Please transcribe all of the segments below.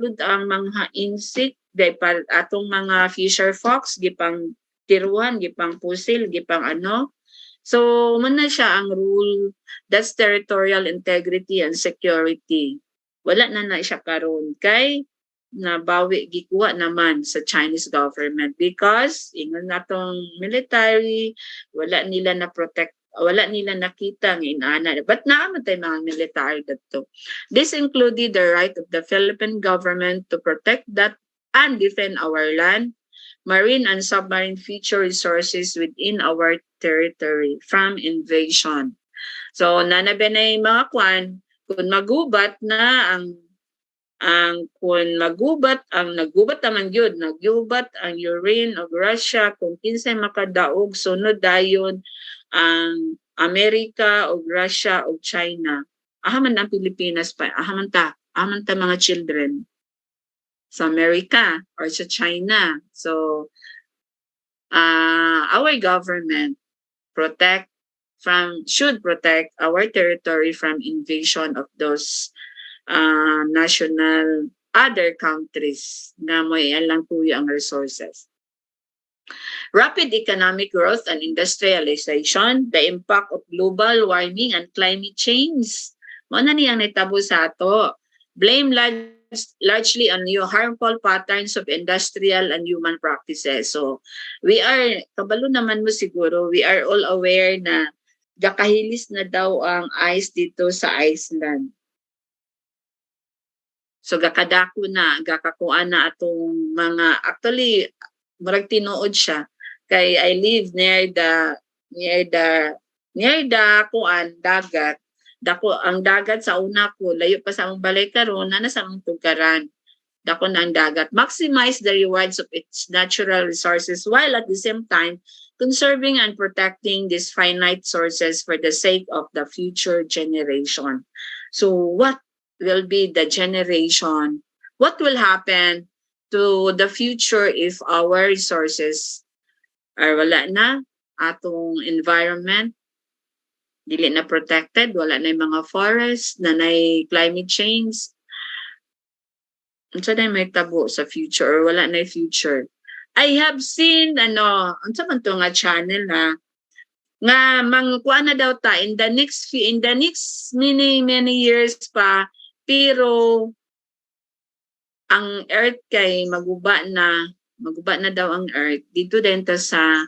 ang mga insect day atong mga fisher fox gipang tiruan, gipang pusil, gipang ano. So man na siya ang rule, that's territorial integrity and security. Wala na siya karon kay nabawi gikuha naman sa Chinese government because ingon natong military wala nila na protect, wala nila nakita ng inana but naaman tay mga military dito. This included the right of the Philippine government to protect that and defend our land, marine and submarine future resources within our territory from invasion. So nanabe na yung mga kwan kung magubat na kung nagubat naman yun, nagubat ang urine of Russia kung kinsay makadaog sunod dayon ang Amerika o Russia o China. Ahaman ang Pilipinas pa, ahaman ta mga children sa America or sa China. So our government should protect our territory from invasion of those national other countries na may alang tuyo ang resources. Rapid economic growth and industrialization, the impact of global warming and climate change. Muna niyang naitabo sa ato. Blame largely on new harmful patterns of industrial and human practices. So, kabalo naman mo siguro, we are all aware na gakahilis na daw ang ice dito sa Iceland. So gakadako na, gakakuan na atong mga, actually, marag tinuod siya. Kay I live near the kuan dagat. Ang dagat sa una ko, layo pa sa among balay karon, na sa among tugaran. Dako na ang dagat. Maximize the rewards of its natural resources while at the same time conserving and protecting these finite sources for the sake of the future generation. So what will be the generation? What will happen to the future if our resources are wala na, atong environment dili na protected, wala na yung mga forest, na climate change, unsa na may tabo sa future or wala na future. I have seen unsa man to nga channel nga mangkuan na daw ta in the next many years pa, pero ang earth kay maguba na daw ang earth dito din ta sa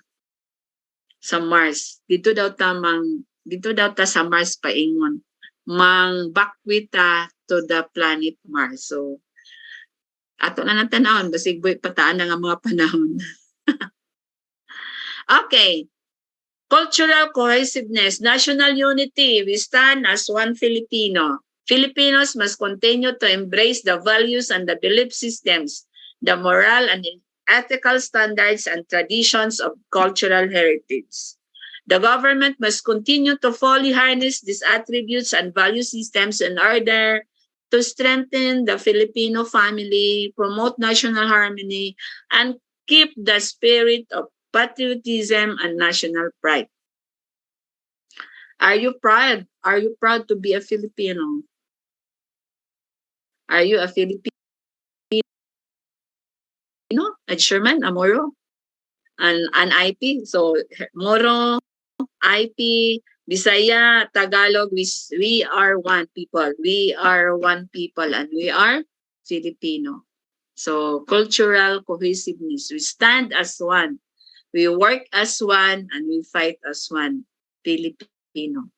Mars. Dito daw ta sa Mars paingon. Mang bakwita to the planet Mars. So ato na tanawon basig boy pataan na nga mga panahon. Okay. Cultural cohesiveness, national unity. We stand as one Filipino. Filipinos must continue to embrace the values and the belief systems, the moral and ethical standards and traditions of cultural heritage. The government must continue to fully harness these attributes and value systems in order to strengthen the Filipino family, promote national harmony, and keep the spirit of patriotism and national pride. Are you proud? Are you proud to be a Filipino? Are you a Filipino? A Sherman, a Moro, an IP? So, Moro, IP, Bisaya, Tagalog, we are one people. We are one people and we are Filipino. So, cultural cohesiveness. We stand as one. We work as one and we fight as one. Filipino.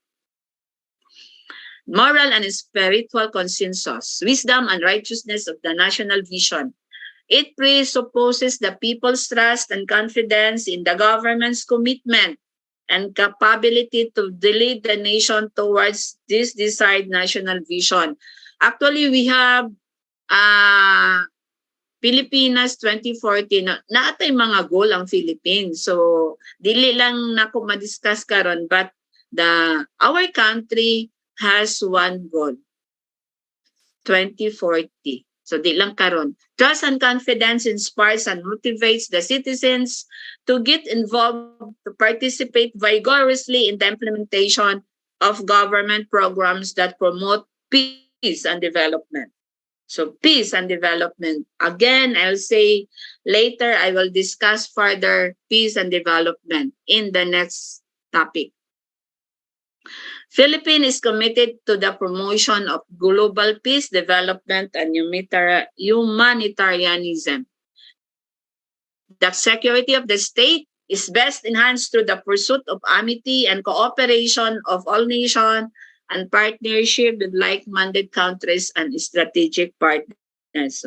Moral and spiritual consensus, wisdom and righteousness of the national vision. It presupposes the people's trust and confidence in the government's commitment and capability to lead the nation towards this desired national vision. Actually, we have Pilipinas 2040 na atay mga goal ang Philippines. So, dili lang nako ma-discuss karon but our country has one goal, 2040. So, di lang karon. Trust and confidence inspires and motivates the citizens to get involved, to participate vigorously in the implementation of government programs that promote peace and development. So peace and development. Again, I'll say later I will discuss further peace and development in the next topic. Philippines is committed to the promotion of global peace, development, and humanitarianism. The security of the state is best enhanced through the pursuit of amity and cooperation of all nations and partnership with like-minded countries and strategic partners.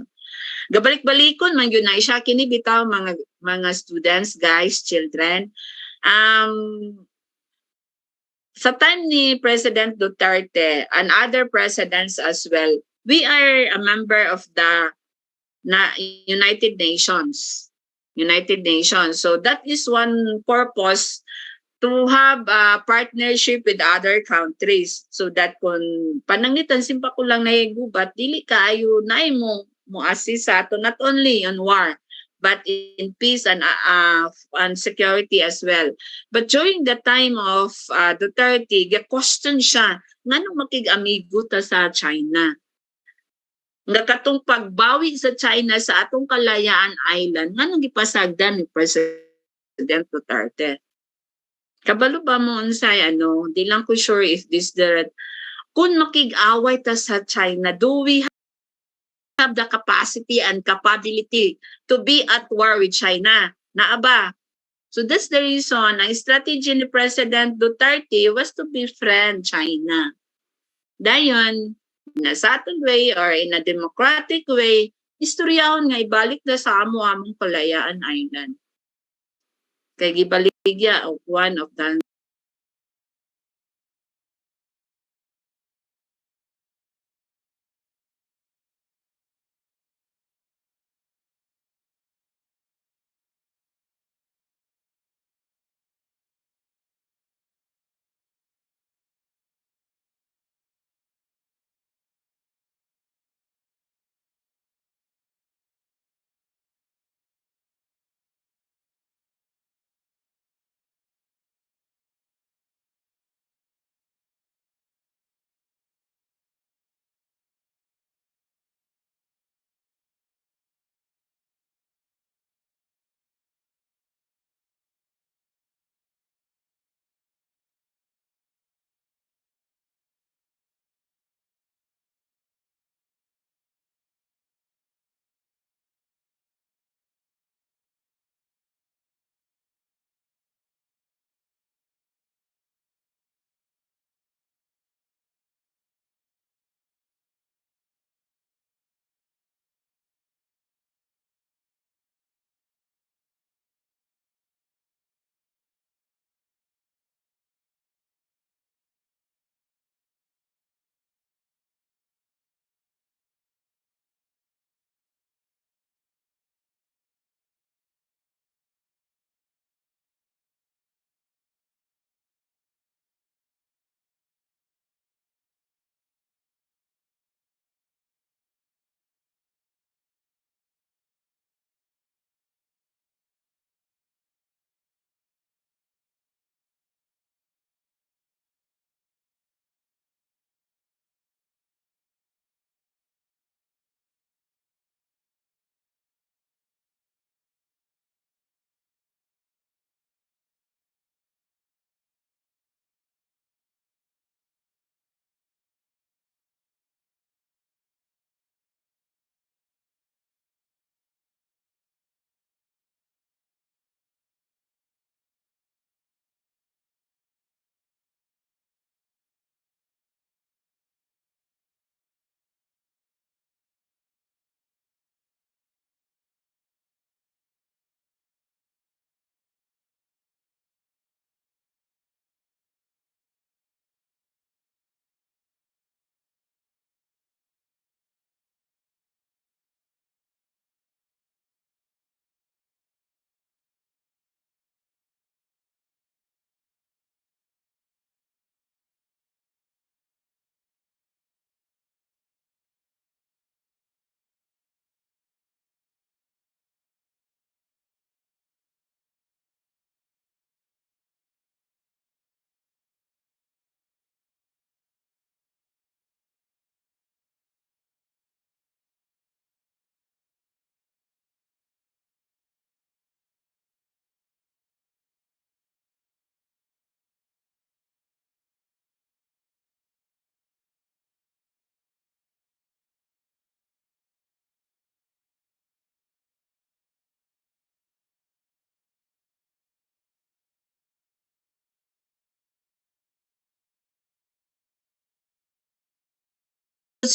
Gabalik-balikon man yun na siya kini bitaw mga students, guys, children. Sa time ni President Duterte and other presidents as well, we are a member of the United Nations. United Nations. So that is one purpose to have a partnership with other countries so that kung panangitan simpa ko lang naigubat, dili kaayo na mo assist sa ato not only on war but in peace and security as well. But during the time of Duterte, question siya, ngano makig-amigo ta sa China? Nga katong pagbawi sa China sa atong Kalayaan Island, nganong gipasagdan ni President Duterte? Kabalo ba mo unsay di lang ko sure if this the kung makig-away ta sa China, do we have the capacity and capability to be at war with China? Naaba. So that's the reason ang strategy ni President Duterte was to befriend China. Dayon, in a subtle way or in a democratic way, istoryahon nga ibalik na sa among Kalayaan Island. Kay gibaligya of one of the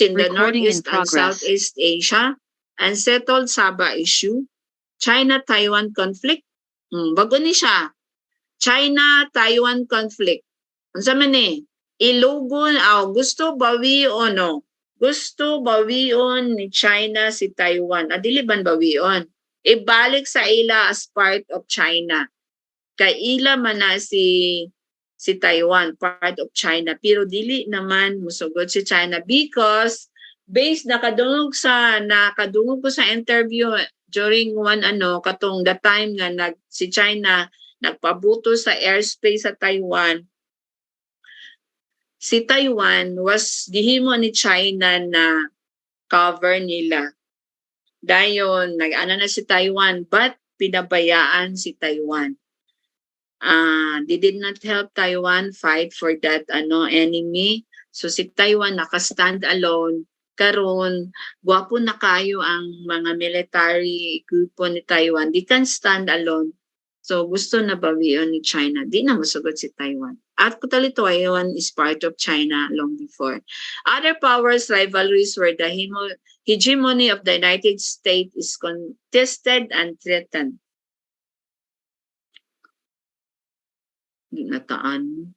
in the Recording in Northeast and progress. Southeast Asia, unsettled Sabah issue, China-Taiwan conflict. Bago ni siya. China-Taiwan conflict. Unsa man ni? Ilugon, gusto bawion, no? Gusto bawion ni China si Taiwan. Dili ban bawion. Ibalik sa ila as part of China. Kay ila man na si Taiwan, part of China. Pero dili naman musugod si China because based nakadungog ko sa interview during one katong the time nga si China nagpabuto sa airspace sa Taiwan. Si Taiwan was gihimo ni China na cover nila. Dayon nag-ana na si Taiwan but pinabayaan si Taiwan. They did not help Taiwan fight for that enemy. So si Taiwan naka-stand alone. Karon gwapo na kayo ang mga military grupo ni Taiwan. They can stand alone. So gusto na bawion ni China. Di na masugod si Taiwan. At totally Taiwan is part of China long before. Other powers rivalries where the hegemony of the United States is contested and threatened. Nataan.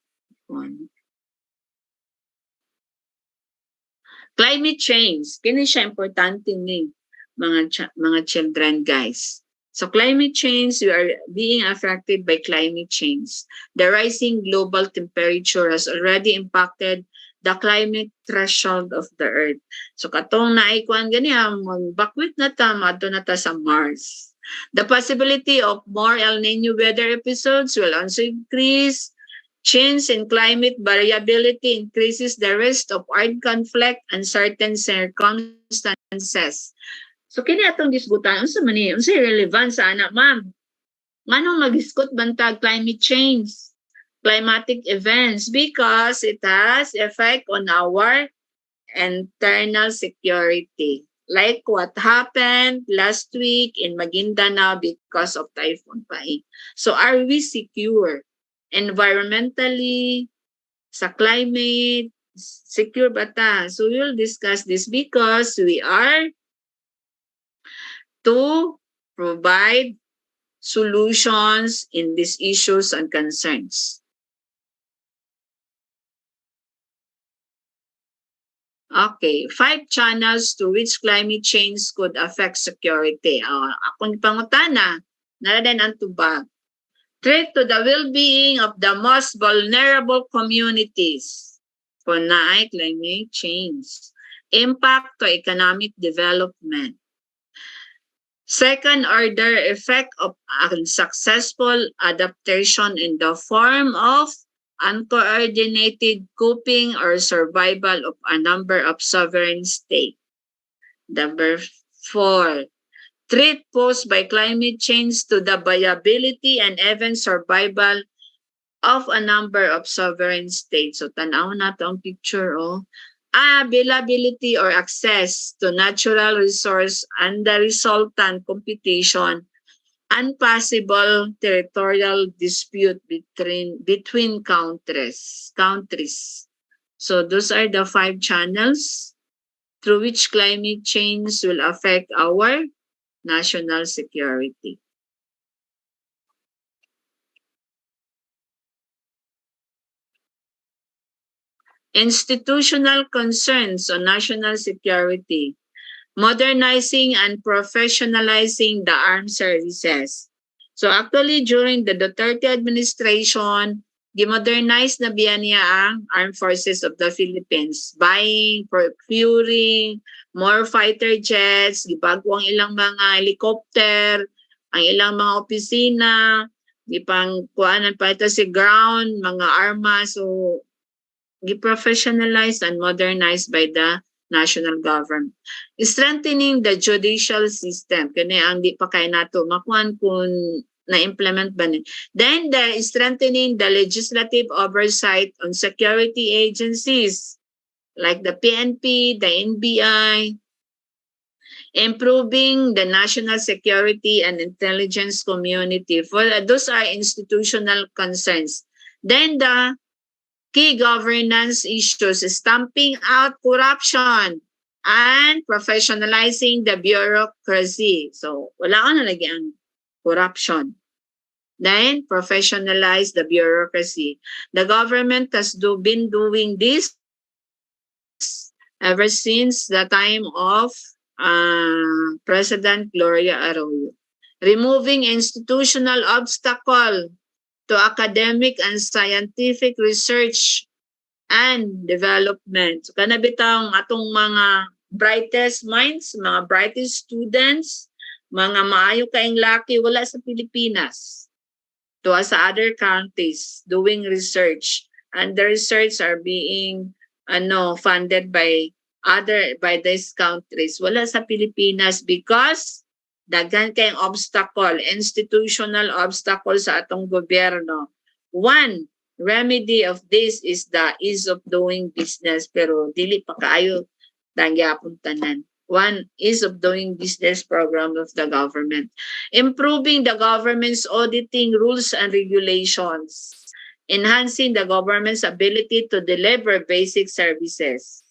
Climate change. Kini siya importante ni mga children, guys. So climate change, we are being affected by climate change. The rising global temperature has already impacted the climate threshold of the Earth. So katong naikuan ganyan, bakwit na ta, mato na ta sa Mars. The possibility of more El Nino weather episodes will also increase. Change in climate variability increases the risk of armed conflict and certain circumstances. So kini atong disgutan unsa man ni unsay relevance sa ana ma'am? Nganong mag-discuss bantag climate change, climatic events because it has effect on our internal security. Like what happened last week in Mindanao because of Typhoon Pai. So are we secure environmentally, sa climate, secure ba ta? So we will discuss this because we are to provide solutions in these issues and concerns. Okay, 5 channels to which climate change could affect security. Akong pangutana, naradan ang tubag. Threat to the well-being of the most vulnerable communities. Kung naay climate change. Impact to economic development. Second order effect of unsuccessful adaptation in the form of uncoordinated coping or survival of a number of sovereign states. Number 4, threat posed by climate change to the viability and even survival of a number of sovereign states. So tanaw na ang picture availability or access to natural resource and the resultant computation and possible territorial dispute between countries. So those are the 5 channels through which climate change will affect our national security. Institutional concerns on national security, modernizing and professionalizing the armed services. So actually, during the Duterte administration, gi-modernize na biya niya ang armed forces of the Philippines, buying, procuring more fighter jets, gibago ang ilang mga helicopter, ang ilang mga opisina, gipang kuanan pa ito si ground, mga armas, so gi-professionalized and modernized by the national government. Strengthening the judicial system. Kani ang di pa kay nato makuan kung na-implement ba ni. Then the strengthening the legislative oversight on security agencies like the PNP, the NBI, improving the national security and intelligence community. For those are institutional concerns. Then the Key governance issues, stamping out corruption and professionalizing the bureaucracy. So, wala ka na lagi ang corruption. Then, professionalize the bureaucracy. The government has been doing this ever since the time of President Gloria Arroyo. Removing institutional obstacle to academic and scientific research and development. So, kanabitang atong mga brightest minds, mga brightest students, mga maayo kaing laki, wala sa Pilipinas. To sa other countries doing research. And the research are being funded by these countries. Wala sa Pilipinas because daghan kayong obstacle, institutional obstacle sa atong gobyerno. One remedy of this is the ease of doing business, pero dili pa kaayo tangyapon tanan. One is of doing business program of the government. Improving the government's auditing rules and regulations. Enhancing the government's ability to deliver basic services.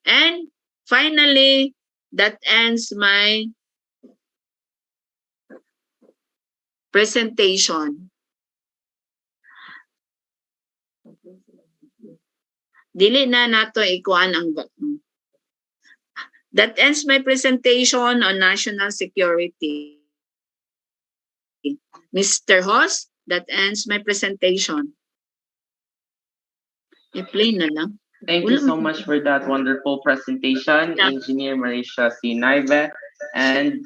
And finally, that ends my presentation. Dili na nato ikuan ang That ends my presentation on national security. Mr. Host, that ends my presentation. I-play na lang. Thank you so much for that wonderful presentation, Engineer Marisia C. Naybe. And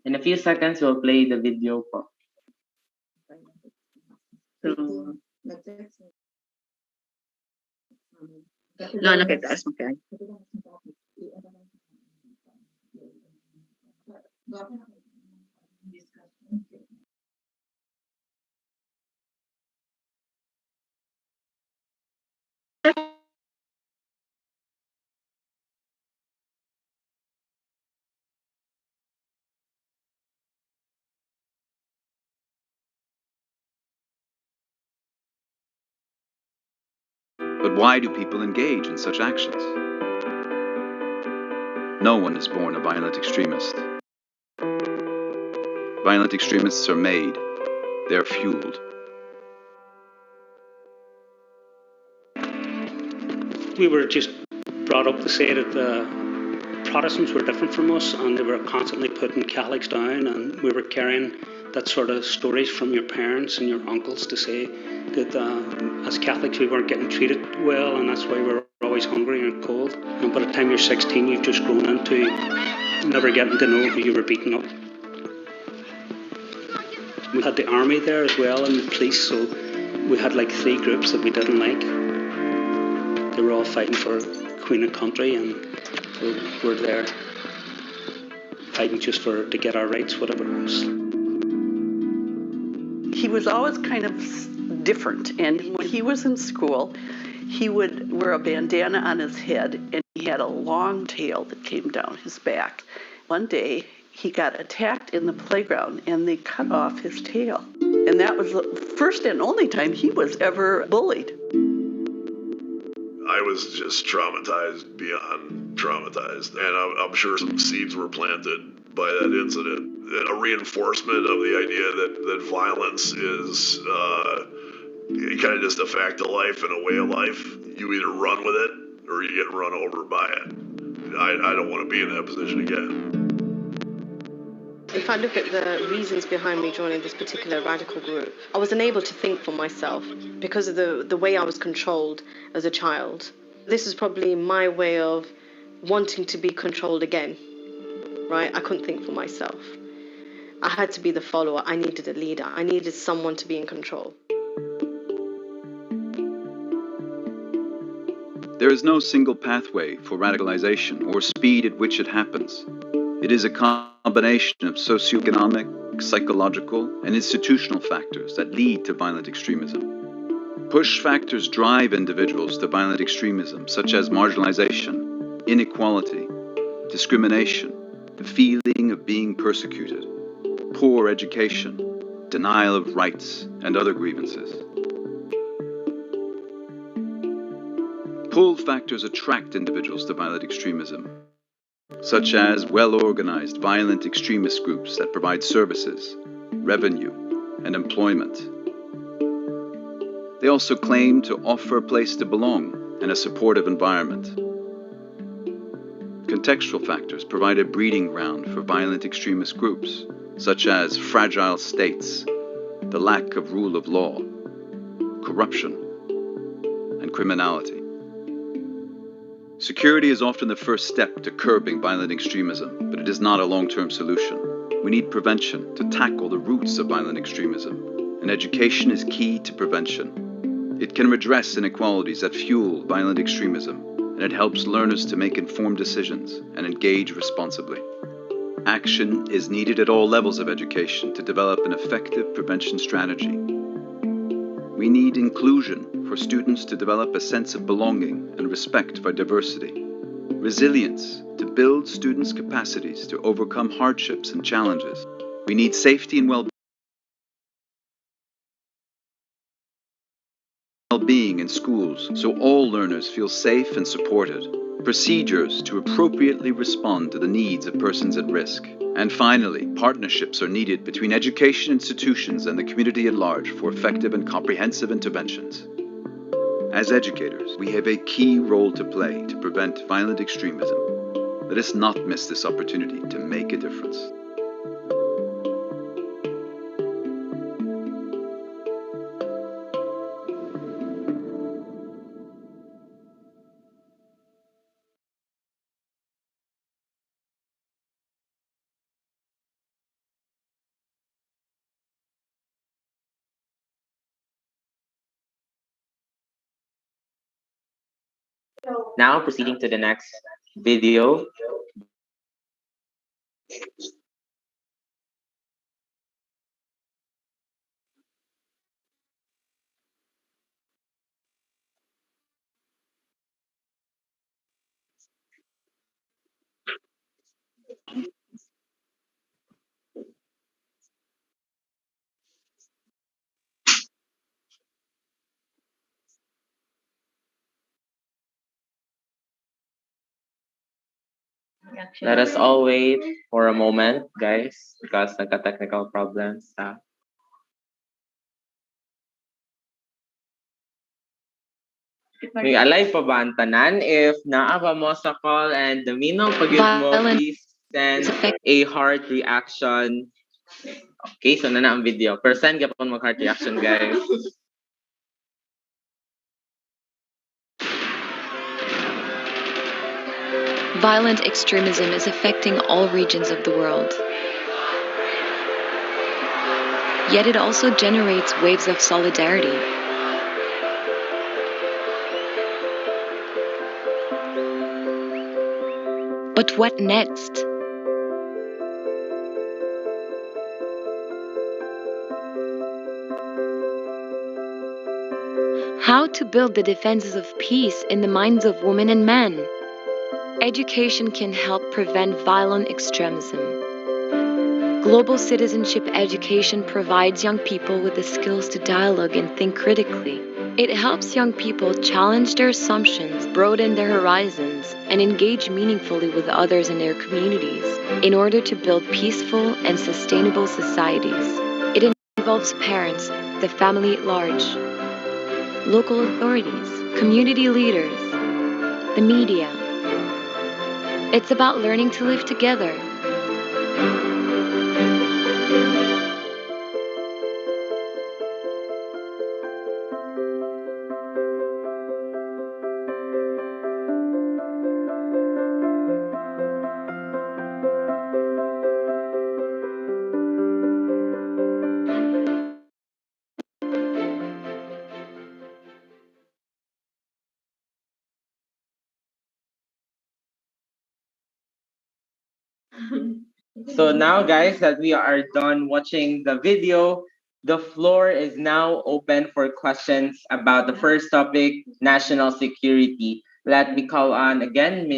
in a few seconds, we'll play the video po. No, nakitaas mo kaya. But why do people engage in such actions? No one is born a violent extremist. Violent extremists are made. They're fueled. We were just brought up to say that the Protestants were different from us, and they were constantly putting Catholics down, and we were carrying that sort of stories from your parents and your uncles to say that as Catholics we weren't getting treated well, and that's why we were always hungry and cold. And by the time you're 16, you've just grown into never getting to know who you were beating up. We had the army there as well and the police, so we had like 3 groups that we didn't like. They were all fighting for Queen and country, and we're there fighting just to get our rights, whatever it was. He was always kind of different, and when he was in school, he would wear a bandana on his head, and he had a long tail that came down his back. One day, he got attacked in the playground, and they cut off his tail. And that was the first and only time he was ever bullied. I was just traumatized beyond traumatized, and I'm sure some seeds were planted by that incident. A reinforcement of the idea that violence is kind of just a fact of life and a way of life. You either run with it or you get run over by it. I don't want to be in that position again. If I look at the reasons behind me joining this particular radical group, I was unable to think for myself because of the way I was controlled as a child. This is probably my way of wanting to be controlled again, right? I couldn't think for myself. I had to be the follower. I needed a leader. I needed someone to be in control. There is no single pathway for radicalization or speed at which it happens. It is a combination of socioeconomic, psychological, and institutional factors that lead to violent extremism. Push factors drive individuals to violent extremism, such as marginalization, inequality, discrimination, the feeling of being persecuted. poor education, denial of rights, and other grievances. Pull factors attract individuals to violent extremism, such as well-organized violent extremist groups that provide services, revenue, and employment. They also claim to offer a place to belong and a supportive environment. Contextual factors provide a breeding ground for violent extremist groups, such as fragile states, the lack of rule of law, corruption, and criminality. Security is often the first step to curbing violent extremism, but it is not a long-term solution. We need prevention to tackle the roots of violent extremism, and education is key to prevention. It can redress inequalities that fuel violent extremism, and it helps learners to make informed decisions and engage responsibly. Action is needed at all levels of education to develop an effective prevention strategy. We need inclusion for students to develop a sense of belonging and respect for diversity. Resilience to build students' capacities to overcome hardships and challenges. We need safety and well-being in schools so all learners feel safe and supported. Procedures to appropriately respond to the needs of persons at risk. And finally, partnerships are needed between education institutions and the community at large for effective and comprehensive interventions. As educators, we have a key role to play to prevent violent extremism. Let us not miss this opportunity to make a difference. Now proceeding to the next video. Let us all wait for a moment, guys, because nagka-technical problems. May alay pa ba ang tanan? If naa pa mo sa call and the minong pag-yun mo, please send a heart reaction. Okay, so na ang video. Pero send ka pa mag-heart reaction, guys. Violent extremism is affecting all regions of the world. Yet it also generates waves of solidarity. But what next? How to build the defenses of peace in the minds of women and men? Education can help prevent violent extremism. Global citizenship education provides young people with the skills to dialogue and think critically. It helps young people challenge their assumptions, broaden their horizons, and engage meaningfully with others in their communities in order to build peaceful and sustainable societies. It involves parents, the family at large, local authorities, community leaders, the media. It's about learning to live together. So now, guys, that we are done watching the video, the floor is now open for questions about the first topic, national security. Let me call on again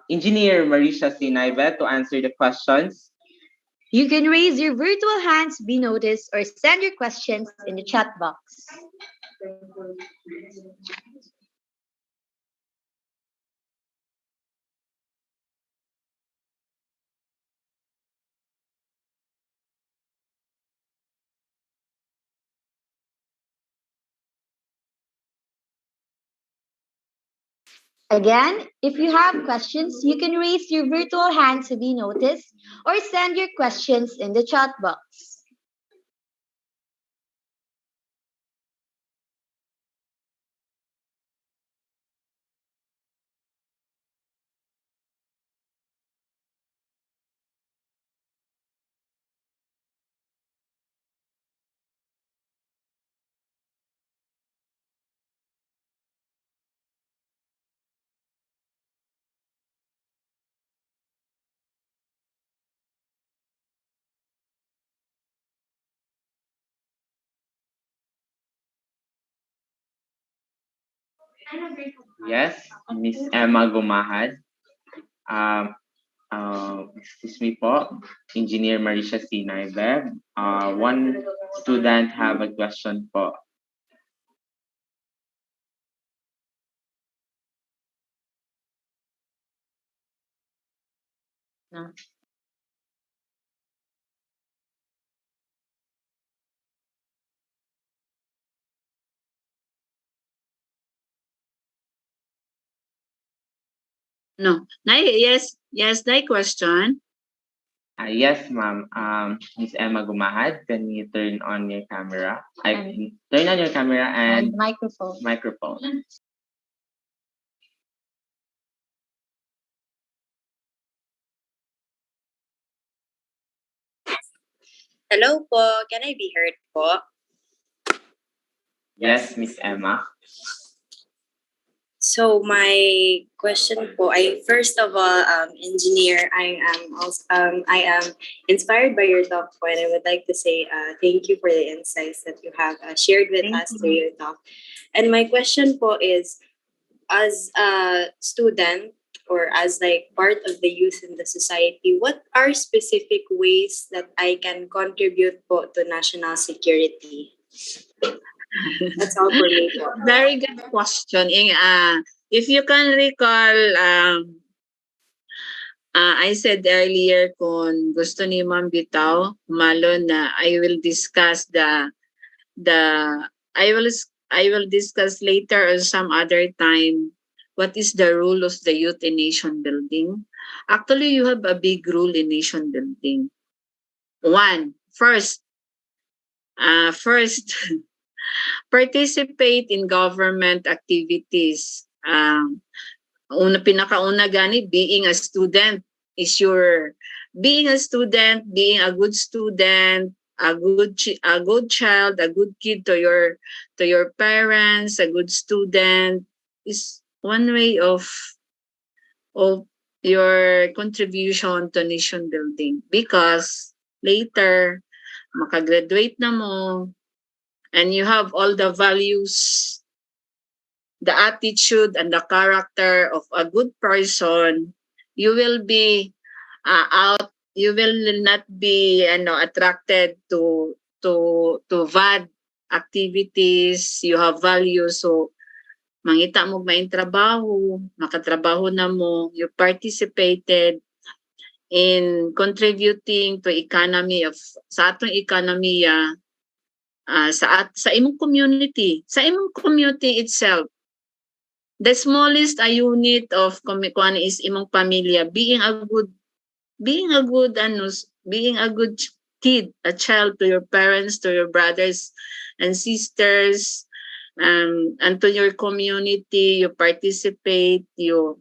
Engineer Marisia Naybe to answer the questions. You can raise your virtual hands to be noticed or send your questions in the chat box. Again, if you have questions, you can raise your virtual hand to be noticed or send your questions in the chat box. Yes, Miss Emma Gumahad. Excuse me po, Engineer Marisia C. Naybe. One student have a question po. No. No. Yes, that question. Yes, ma'am. Miss Emma Gumahad, can you turn on your camera? Turn on your camera and microphone. microphone. Hello po, can I be heard po? Yes, Miss Emma. So my question po ay first of all, engineer, I am inspired by your talk po, and I would like to say thank you for the insights that you have shared with us through your talk. And my question po is, as a student or as like part of the youth in the society, what are specific ways that I can contribute po to national security? That's all for me po. Very good question. If you can recall, I said earlier kung gusto ni Ma'am Bitaw, malo na I will discuss I will discuss later or some other time what is the role of the youth in nation building. Actually, you have a big role in nation building. First, participate in government activities. Pinakauna gani, being a student is being a student, being a good student, a good child, a good kid to your parents, a good student is one way of your contribution to nation building, because later makagraduate na mo and you have all the values, the attitude and the character of a good person, you will be you will not be attracted to bad activities. You have values, so mangita mo maing trabaho, makatrabaho na mo, you participated in contributing to economy of sa atong ekonomiya, sa imong community itself. The smallest unit of kuan is imong pamilya, being a good kid, a child to your parents, to your brothers and sisters, and to your community. You participate, you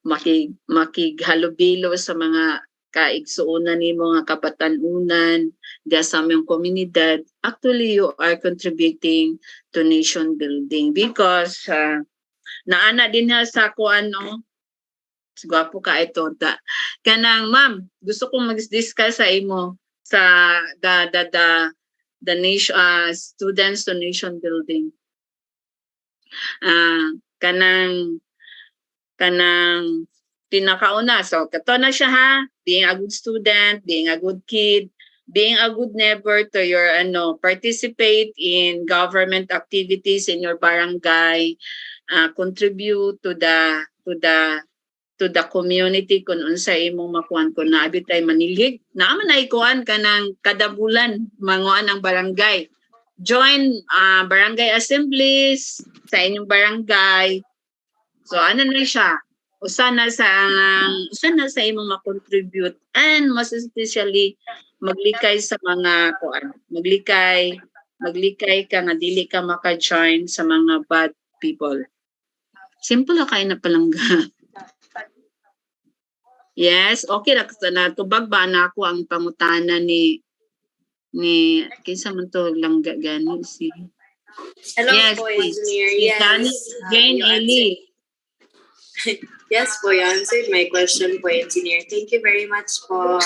makighalubilo sa mga kaigsuunan ni mga kabatanunan diya sa among komunidad. Actually, you are contributing to nation building, because naana din ha sa kuan, no? Gwapo ka ito. Kanang, ma'am, gusto kong mag-discuss sa imo sa the nation, students to nation building. Kanang pinakauna, so kato na siya ha, being a good student, being a good kid, being a good neighbor to your participate in government activities in your barangay, contribute to the community kung unsa imong makuan kun naabit ay manilig naaman ay kuan kanang kada bulan manguan ang barangay. Join barangay assemblies sa inyong barangay. So ano na siya? Usa na sa imong ma-contribute and most especially maglikay sa mga kuan. Maglikay ka nga dili ka maka-join sa mga bad people. Simple kay na palangga. Yes, okay na tubag ba na ako ang pangutana ni kinsa man to langga gani si Hello yes, po, engineer. si Yes. Jane You Eli. Yes po, you answered my question po, engineer. Thank you very much po.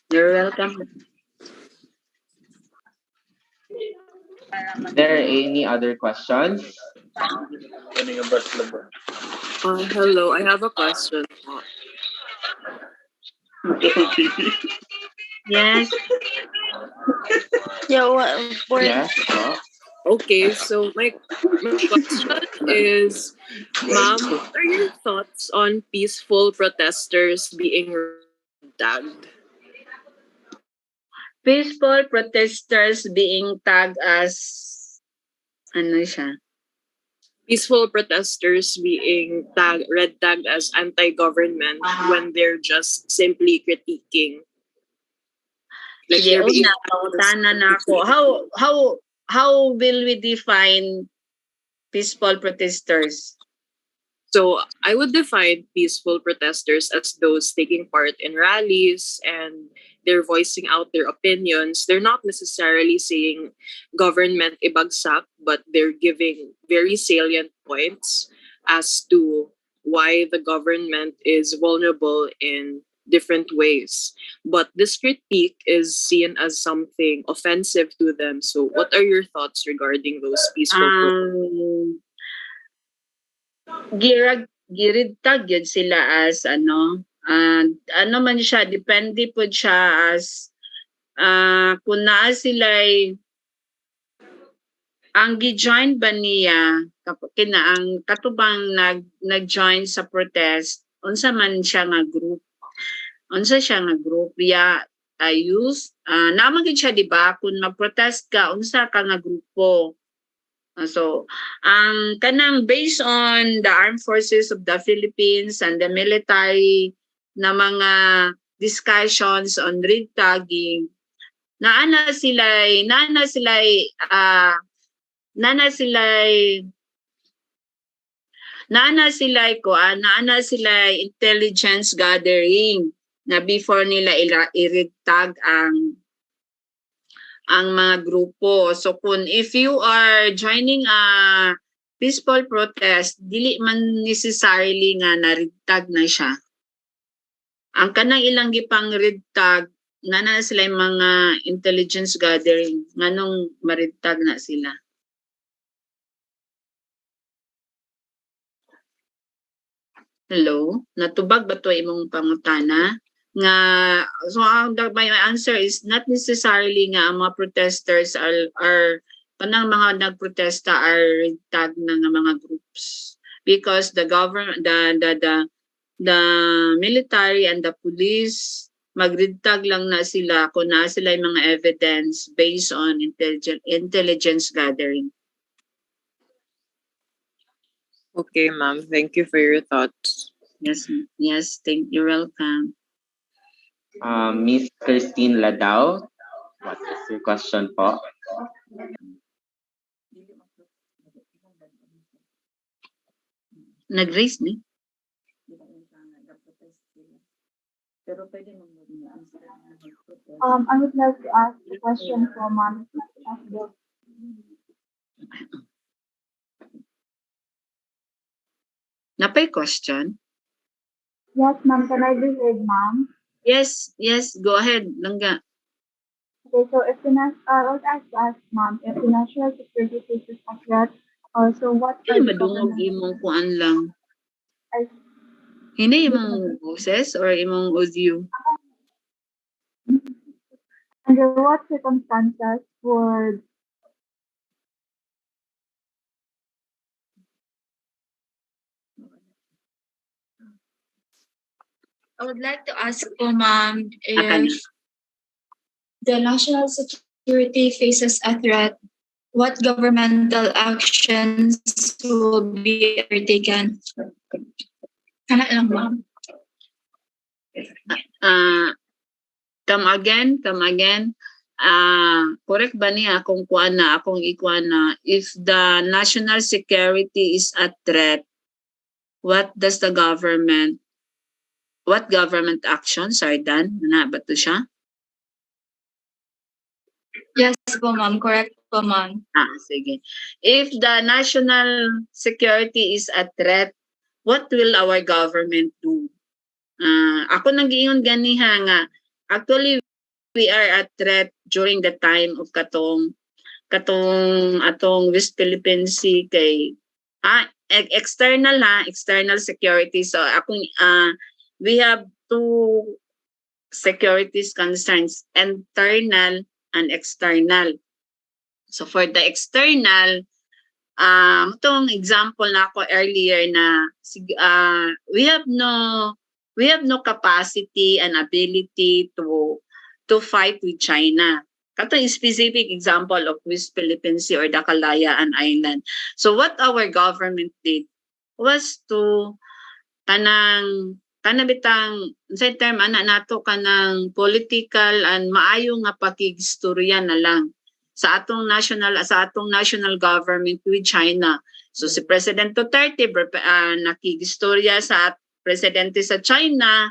You're welcome. Are there any other questions? Hello, I have a question. Yes. Yes. Okay, so my question is, ma'am, what are your thoughts on peaceful protesters being tagged? Peaceful protesters being tagged as ano siya? Peaceful protesters being red tagged as anti-government when they're just simply critiquing. Like Sige, they're being una, pangutana na ako. How will we define peaceful protesters? So I would define peaceful protesters as those taking part in rallies and they're voicing out their opinions. They're not necessarily saying government ibagsak, but they're giving very salient points as to why the government is vulnerable in different ways. But this critique is seen as something offensive to them. So what are your thoughts regarding those peaceful protesters? Girid yun sila as ano man siya, depende po siya as kung naa sila'y ang gi-join ba niya ang katubang nag-join sa protest unsa man siya nga group ya use naman gid siya, di ba, kung mag-protest ka unsa ka nga grupo. So, ang kanang based on the armed forces of the Philippines and the military na mga discussions on red tagging, naana sila'y intelligence gathering na before nila i-red tag ang mga grupo. So kung if you are joining a peaceful protest, dili man necessarily nga na-red tag na siya. Ang kanang ilang gipang red tag, na sila yung mga intelligence gathering, nganong ma-red tag na sila. Hello? Natubag ba to imong pangutana? Nga so my answer is not necessarily nga ang mga protesters are kanang mga nagprotesta are tag na nga mga groups, because the government the military and the police magridtag lang na sila kung na sila yung mga evidence based on intelligence gathering. Okay, ma'am. Thank you for your thoughts. Yes, you're welcome. Miss Christine Ladao, what is your question po? Nag-raise ni? I would like to ask a question for Ma'am. Napay question? Yes, ma'am. Can I be heard, ma'am? Yes. Go ahead, Langga. Okay, so if I would like to ask, ma'am, if the national security faces a threat, so what Ay, madungog imong kuan lang. Ini imong boses or imong audio? Under what circumstances would I would like to ask po, ma'am, Akan. if the national security faces a threat, what governmental actions will be undertaken? Kana lang, ma'am. Come again. Correct ba niya akong ikuan na, if the national security is a threat, what government actions are done? Na ba to siya? Yes po, ma'am. Correct po, ma'am. Sige. If the national security is a threat, what will our government do? Ako nang giingon ganiha nga, actually, we are a threat during the time of katong atong West Philippine Sea kay external security. So we have two securities concerns, internal and external. So for the external, itong example na ako earlier na we have no capacity and ability to fight with China. Kato is specific example of West Philippine Sea or the Cagayan Island. So what our government did was to kanabitang sa term nato kanang political and maayo nga pakigistorya na lang sa atong national government with China. So si President Duterte nakigistorya sa presidente sa China,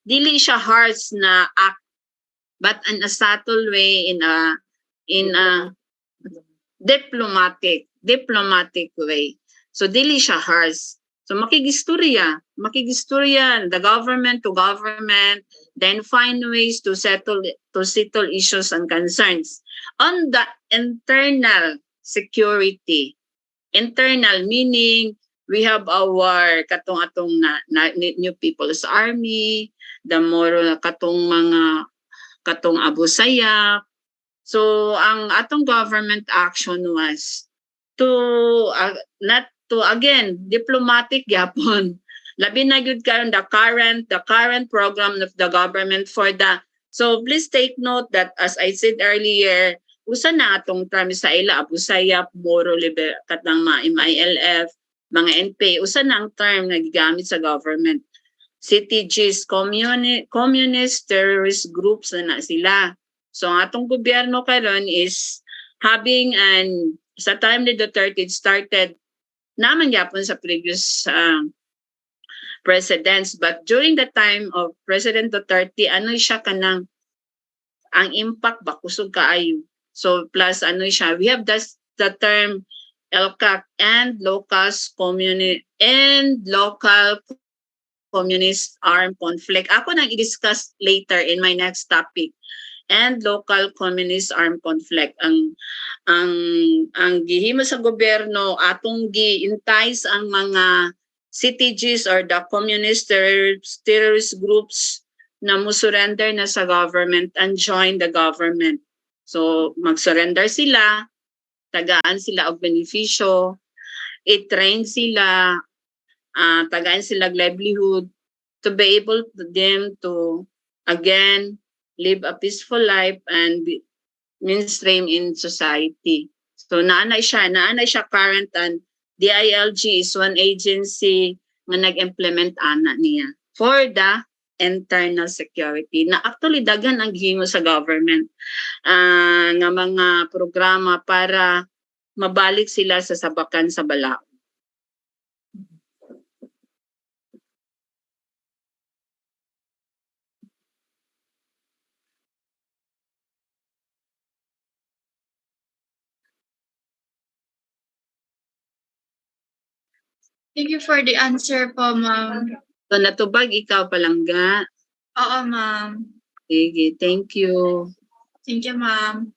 dili siya harsh na act, but in a subtle way, in a diplomatic way. So dili siya harsh. So makigistorya, the government to government, then find ways to settle issues and concerns. On the internal security, internal meaning we have our atong New People's Army, the more katong Abu Sayyaf. So ang atong government action was to not to again diplomatic gyapon. Labi na gyud karon the current program of the government for the. So please take note that as I said earlier, usa na atong term sa ila Abu Sayyaf, Moro Liber katang mga MILF, mga NPA, usa na ang term na gigamit sa government. CTGs, communist terrorist groups na sila. So ang atong gobyerno karon is having sa time ni Duterte it started naman yapon sa previous presidents, but during the time of President Duterte siya kanang ang impact ba kusog kaayo. So plus siya, we have the term LCAC and local communist armed conflict. Ako nang i-discuss later in my next topic. And local communist armed conflict. Ang gihimo sa gobyerno atong gi-entice ang mga CTGs or the communist terrorist groups na mo-surrender na sa government and join the government. So mag-surrender sila, tagaan sila og benepisyo, i-train sila, tagaan sila livelihood to be able to them to again live a peaceful life and be mainstream in society. So naanay siya current, and DILG is one agency nga nag-implement niya for the internal security na actually daghan ang gihimo sa government nga mga programa para mabalik sila sa sabakan sa balaod. Thank you for the answer po, ma'am. So natubag ikaw palangga? Oo, ma'am. Sige, thank you. Thank you, ma'am.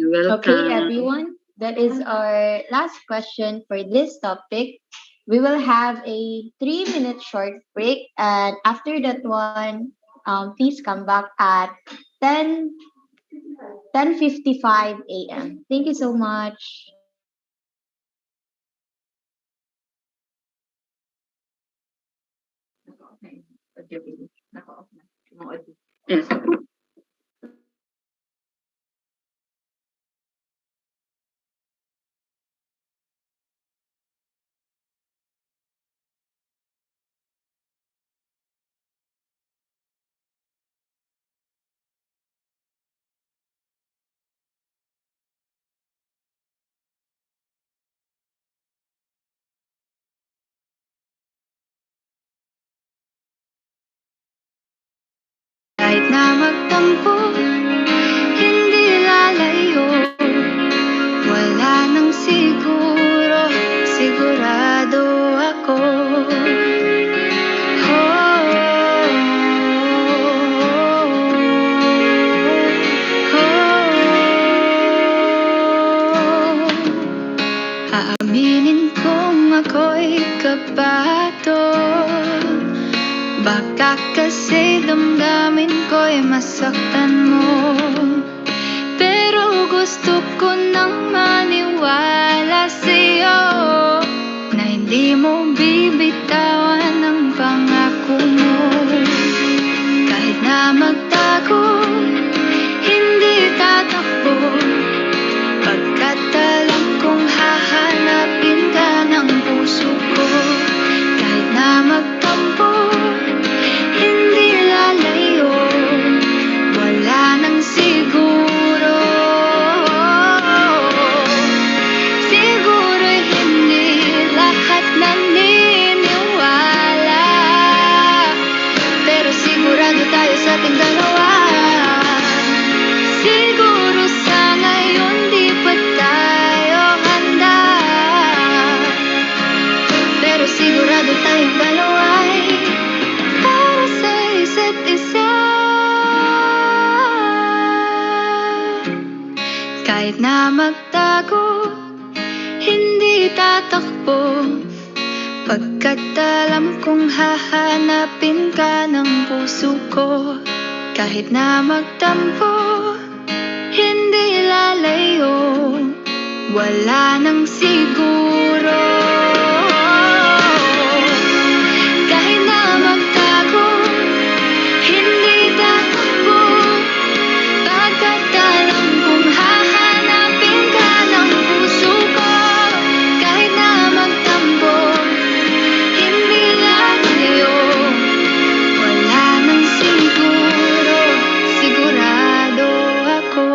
You're welcome. Okay, everyone. That is our last question for this topic. We will have a 3-minute short break, and after that one, please come back at 10:55 a.m. Thank you so much. Yes. Kahit na magtampo, hindi lalayo. Wala nang siguro, sigurado ako. Aaminin kong ako'y kabado. Baka kasi damdamin ko'y masaktan mo. Pero gusto ko nang maniwala sa'yo na hindi mo bibitawan ang pangako mo. Kahit na magtago, hindi tatakbo. Pagkat alam kong hahanapin ka ng puso ko. Kahit na magtampo, hindi lalayo. Wala nang siguro. Siguro hindi lahat naniniwala. Pero sigurado tayo sa ating dalawa. Siguro sa ngayon di pa tayo handa. Pero sigurado tayong dalawa'y para sa isa't isa. Kahit na magtago, hindi tatakbo. Pagkat alam kong hahanapin ka ng puso ko. Kahit na magtampo, hindi lalayo. Wala nang siguro. Kahit na magtago, hindi tatakbo. Pagkat alam kong hahanapin ka ng puso ko. Kahit na magtampo, hindi lalayo. Wala nang siguro, sigurado ako.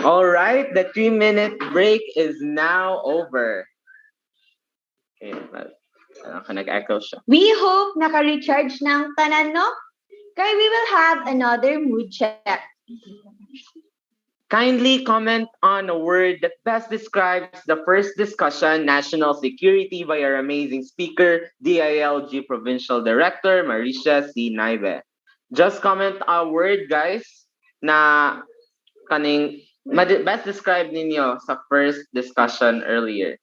All right, the 3-minute break is now over. Okay, nag-echo siya. We hope naka-recharge ng tanan, no? Kaya we will have another mood check. Kindly comment on a word that best describes the first discussion, national security, by our amazing speaker, DILG Provincial Director, Marisia C. Naybe. Just comment a word, guys, na kaning best describe ninyo sa first discussion earlier.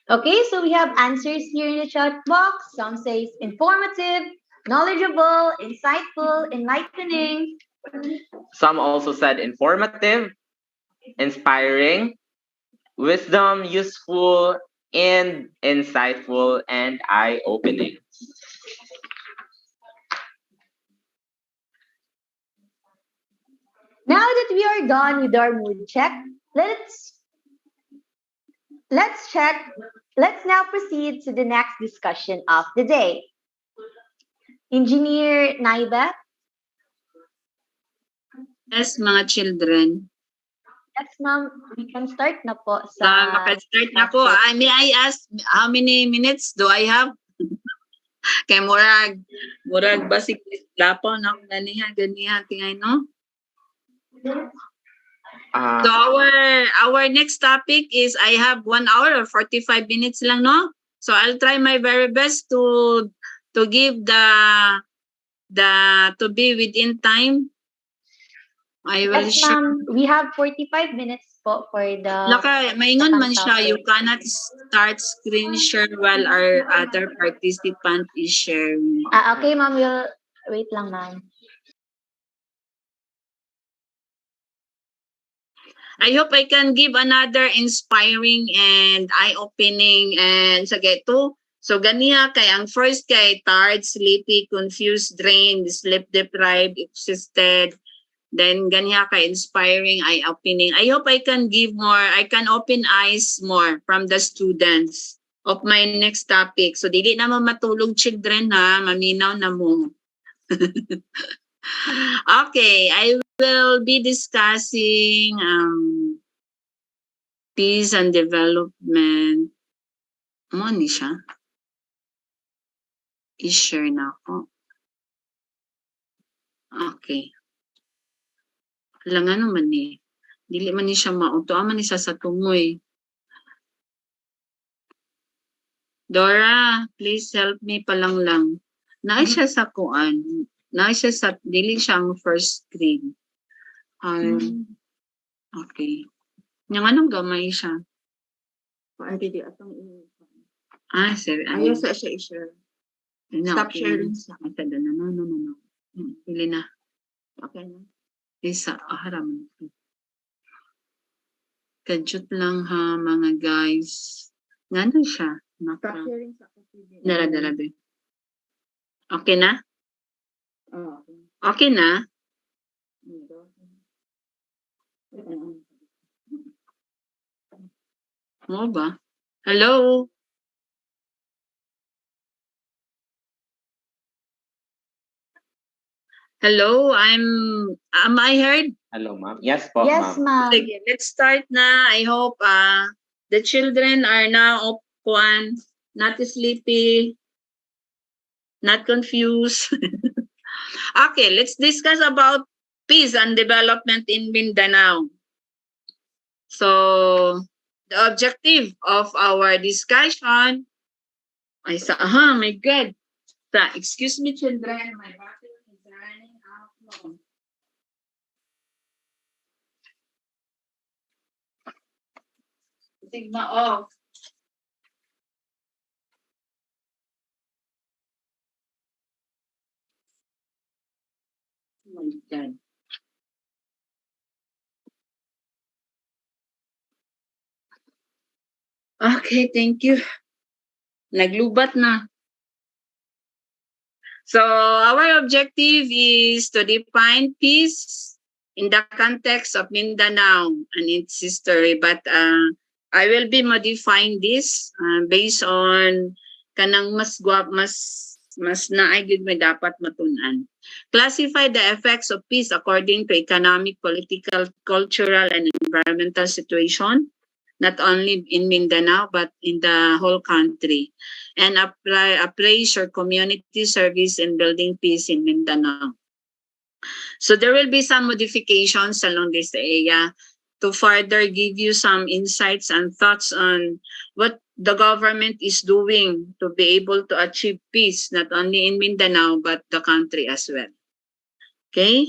Okay, so we have answers here in the chat box. Some says informative, knowledgeable, insightful, enlightening. Some also said informative, inspiring, wisdom, useful, and insightful, and eye-opening. Now that we are done with our mood check, let's check. Let's now proceed to the next discussion of the day. Engineer Naybe. Yes, mga children. Yes, ma'am. We can start na po sa... Maka-start na po. May I ask, how many minutes do I have? Kay murag basic lapaw na ganiha tingay no. So our next topic is I have 1 hour or 45 minutes lang no. So I'll try my very best to give the to be within time. I will Yes, share. ma'am. We have 45 minutes po for the Maingon man second siya, you topic. cannot start screen share while our other participant is sharing. Okay, ma'am. We'll wait lang, ma'am. I hope I can give another inspiring and eye-opening and sige to. So ganiya kay ang first kay tired, sleepy, confused, drained, sleep deprived, exhausted. Then ganiya kay inspiring, eye-opening. I hope I can give more, I can open eyes more from the students of my next topic. So dili na matulog children ha, maminaw na mo. Okay, I will be discussing peace and development. Mo ni siya. I-share na ako. Okay. Alam nga naman eh. Dili man ni siya mauto. Aman ni siya sa tumoy. Dora, please help me palang lang. Naay siya sa kuan. Naay siya sa, dili siya ang first screen. Okay. Yang anong gamay siya? Pwede di atong Sir. ayaw sa siya i-share. Stop sharing. No. Pili na. Okay na. Isa, haram. Kadyot lang ha, mga guys. Nga na siya. Stop sharing sa kasi. Dala. Okay na? Okay na? Mo ba? Hello? Hello, am I heard? Hello, ma'am. Yes po, Yes, ma'am. Sige, let's start na. I hope the children are now not sleepy, not confused. Okay, let's discuss about peace and development in Mindanao. So, the objective of our discussion my God. Excuse me, children. My battery is running out now. Sigma off. Oh my God. Okay, thank you. Naglubat na. So, our objective is to define peace in the context of Mindanao and its history. But I will be modifying this based on kanang mas naay may dapat matunan. Classify the effects of peace according to economic, political, cultural, and environmental situation, not only in Mindanao, but in the whole country. And appraise your community service in building peace in Mindanao. So there will be some modifications along this area to further give you some insights and thoughts on what the government is doing to be able to achieve peace, not only in Mindanao, but the country as well. Okay?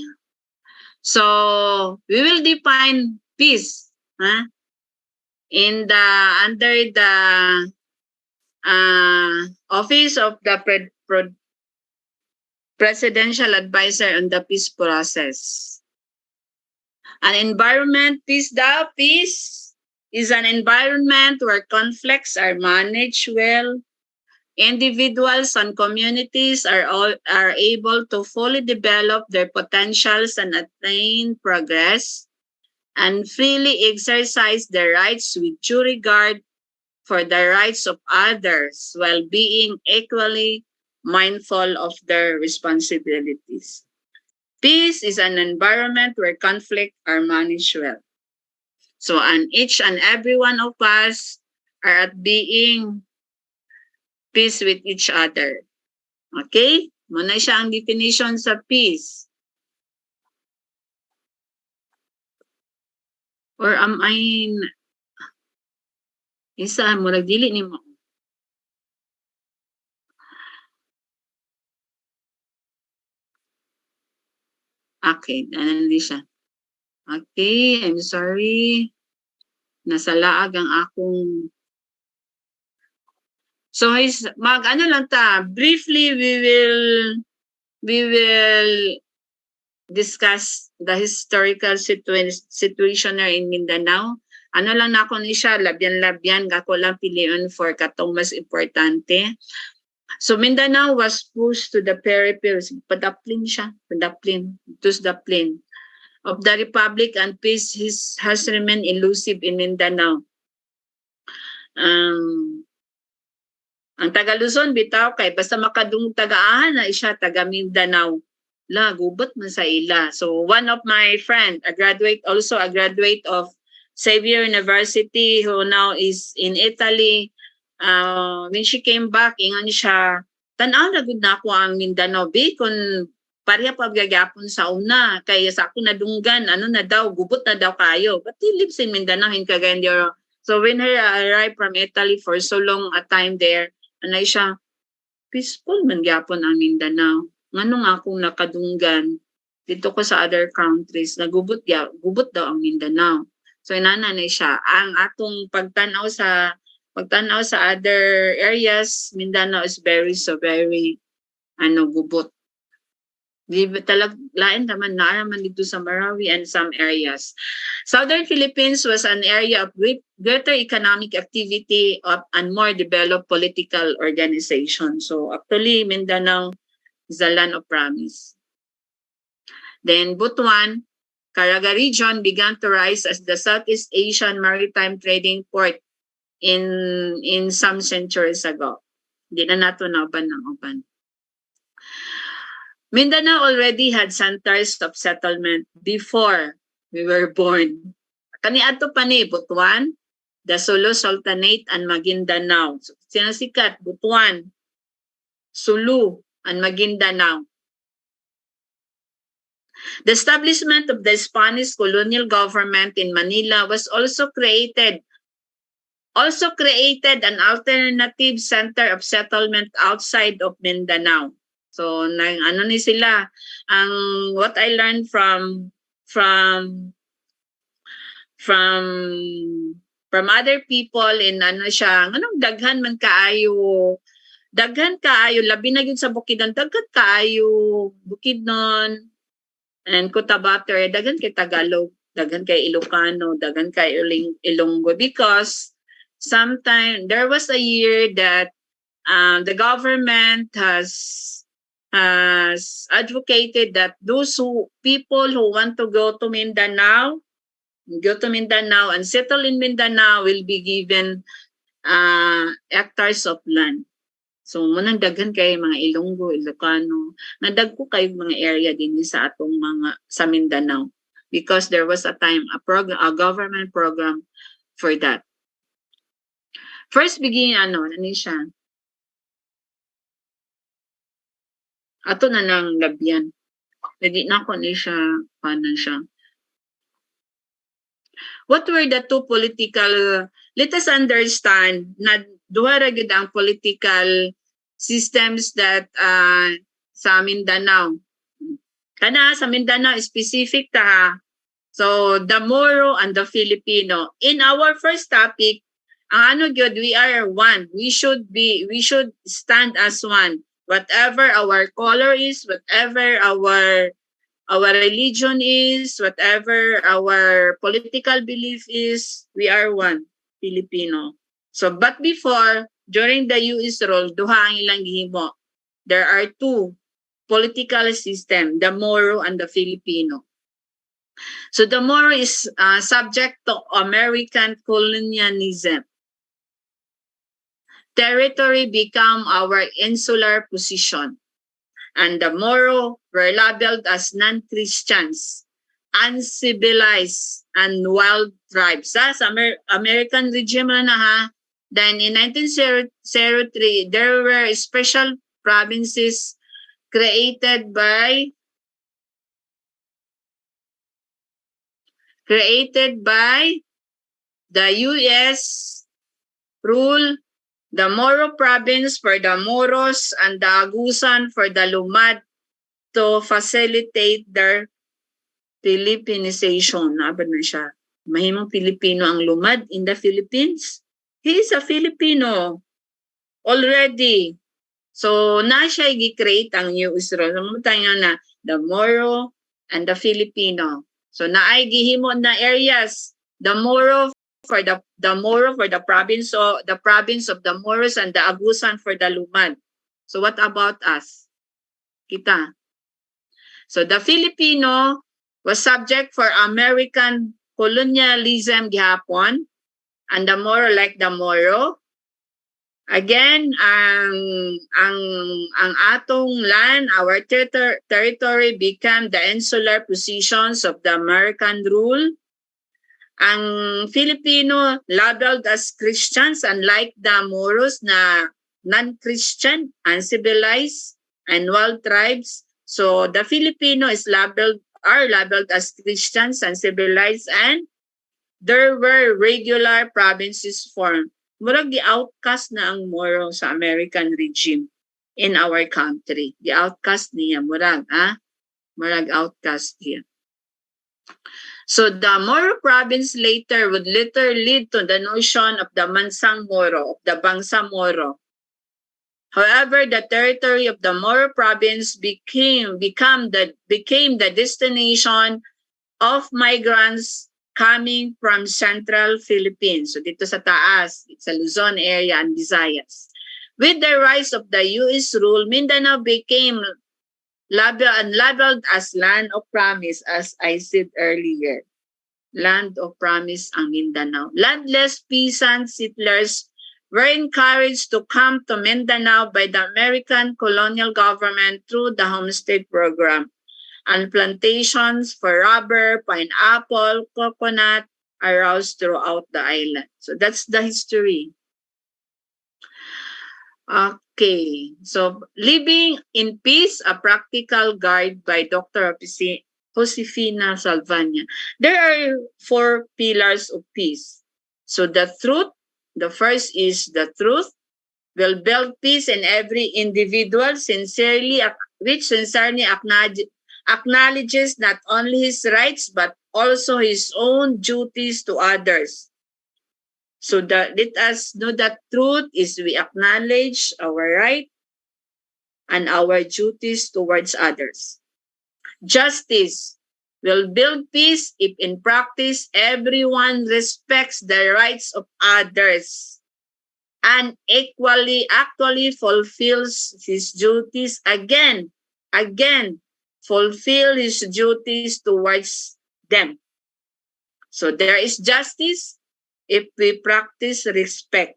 So we will define peace under the Office of the Presidential Advisor on the Peace Process. An environment, peace is an environment where conflicts are managed well. Individuals and communities are able to fully develop their potentials and attain progress and freely exercise their rights with due regard for the rights of others while being equally mindful of their responsibilities. Peace is an environment where conflict are managed well. So, and each and every one of us are at being peace with each other. Okay? Muna siya ang definition sa peace. Or am I... Isa, murag dili ni mo. Okay, hindi siya. Okay, I'm sorry. Nasa laag ang akong... So, ano lang ta, briefly, we will discuss the historical situation in Mindanao. Ano lang na ako ni siya, labyan-labyan, ako lang piliin for katong mas importante. So Mindanao was pushed to the periphery, padaplin siya, padaplin, to the plain of the Republic, and peace has remained elusive in Mindanao. Ang taga Luzon bitaw kay basta makadung tagaahan na siya taga Mindanao. La gubot man sa ila. So one of my friend, a graduate of Xavier University who now is in Italy. When she came back, ingon siya, tanaw na gud nako ang Mindanao bi kun pareha pa gagapon sa una kay sa ako nadunggan ano na daw gubot na daw kayo. But he lives in Mindanao in Cagayan. So when her arrived from Italy for so long a time there, anay siya, peaceful man gyapon ang Mindanao. Ngano nga akong nakadunggan dito ko sa other countries, gubot daw ang Mindanao. So inananay siya. Ang atong pagtanaw sa other areas, Mindanao is very gubot. Lain naman naaraman dito sa Marawi and some areas. Southern Philippines was an area of greater economic activity and more developed political organization. So actually, Mindanao is a land of promise. Then Butuan, Caraga region began to rise as the Southeast Asian maritime trading port in some centuries ago. Hindi na nato nauban ng uban. Mindanao already had centers of settlement before we were born. Kaniadto pa ni Butuan, the Sulu Sultanate and Maguindanao. So, sinasikat, Butuan, Sulu, and Maguindanao. The establishment of the Spanish colonial government in Manila was also created an alternative center of settlement outside of Mindanao. So ano ni sila ang what I learned from other people in ano siya anong daghan kaayo labi na gyud sa Bukidnon daghan kaayo Bukidnon and Cotabato daghan kay Tagalog, daghan kay Ilocano, daghan kay Ilonggo because sometime there was a year that the government has advocated that those people who want to go to Mindanao and settle in Mindanao will be given hectares of land. So munang daghan kay mga Ilonggo, Ilocano, nadagko kay mga area din sa atong sa Mindanao because there was a time a government program for that. First begin ano siya. Ato na nang labyan. Hindi na ko ni siya paano siya. What were the two political, let us understand na duha ra gyud ang political systems that sa Mindanao. Kana sa Mindanao specific ta ha. So the Moro and the Filipino. In our first topic, ang ano gyud we are one. We should stand as one. Whatever our color is, whatever our religion is, whatever our political belief is, we are one, Filipino. So, but before, during the US rule, duha ang ilang gihimo. There are two political system, the Moro and the Filipino. So, the Moro is subject to American colonialism. Territory become our insular position. And the Moro were labeled as non-Christians, uncivilized, and wild tribes. Sa American regime na ha. Then in 1903, there were special provinces created by the U.S. rule, the Moro province for the Moros and the Agusan for the Lumad to facilitate their Filipinization. Naba na siya. Mahimong Filipino ang Lumad in the Philippines. He is a Filipino already. So, na siya i-create ang new Israel. Tayo na the Moro and the Filipino. So, naay gihimo na areas. The Moro for the province of the Moros and the Agusan for the Lumad. So, what about us? Kita. So, the Filipino was subject for American colonialism gihapon, and the Moro like the Moro. Again, ang atong land, our territory became the insular positions of the American rule. Ang Filipino labeled as Christians, unlike the Moros na non-Christian, uncivilized, and wild tribes. So the Filipino are labeled as Christians, uncivilized, and there were regular provinces formed. Murag gi-outcast na ang Moro sa American regime in our country. Gi-outcast niya, murag, Murag outcast niya. So the Moro province later would lead to the notion of the Mansang Moro, of the Bangsa Moro. However, the territory of the Moro province became the destination of migrants coming from central Philippines. So dito sa taas, sa Luzon area and Visayas. With the rise of the U.S. rule, Mindanao became labeled as land of promise, as I said earlier. Land of promise ang Mindanao. Landless peasant settlers were encouraged to come to Mindanao by the American colonial government through the homestead program. And plantations for rubber, pineapple, coconut arose throughout the island. So that's the history. Okay, so Living in Peace, a Practical Guide by Dr. Josefina Salvania. There are 4 pillars of peace. So the truth, the first is the truth will build peace in every individual which sincerely acknowledges not only his rights but also his own duties to others. So let us know that truth is we acknowledge our right and our duties towards others. Justice will build peace if in practice everyone respects the rights of others and actually fulfills his duties again, fulfill his duties towards them. So there is justice if we practice respect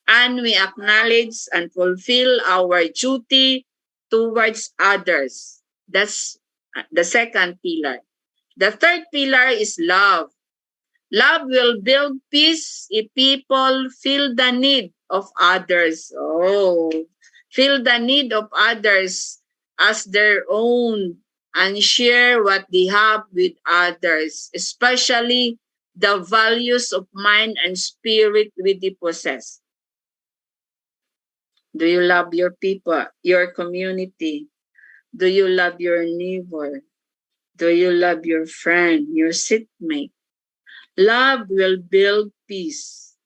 and we acknowledge and fulfill our duty towards others. That's the second pillar. The third pillar is love. Love will build peace if people feel the need of others. Feel the need of others as their own and share what they have with others, especially the values of mind and spirit we possess. Do you love your people, your community? Do you love your neighbor? Do you love your friend, your seatmate? Love will build peace.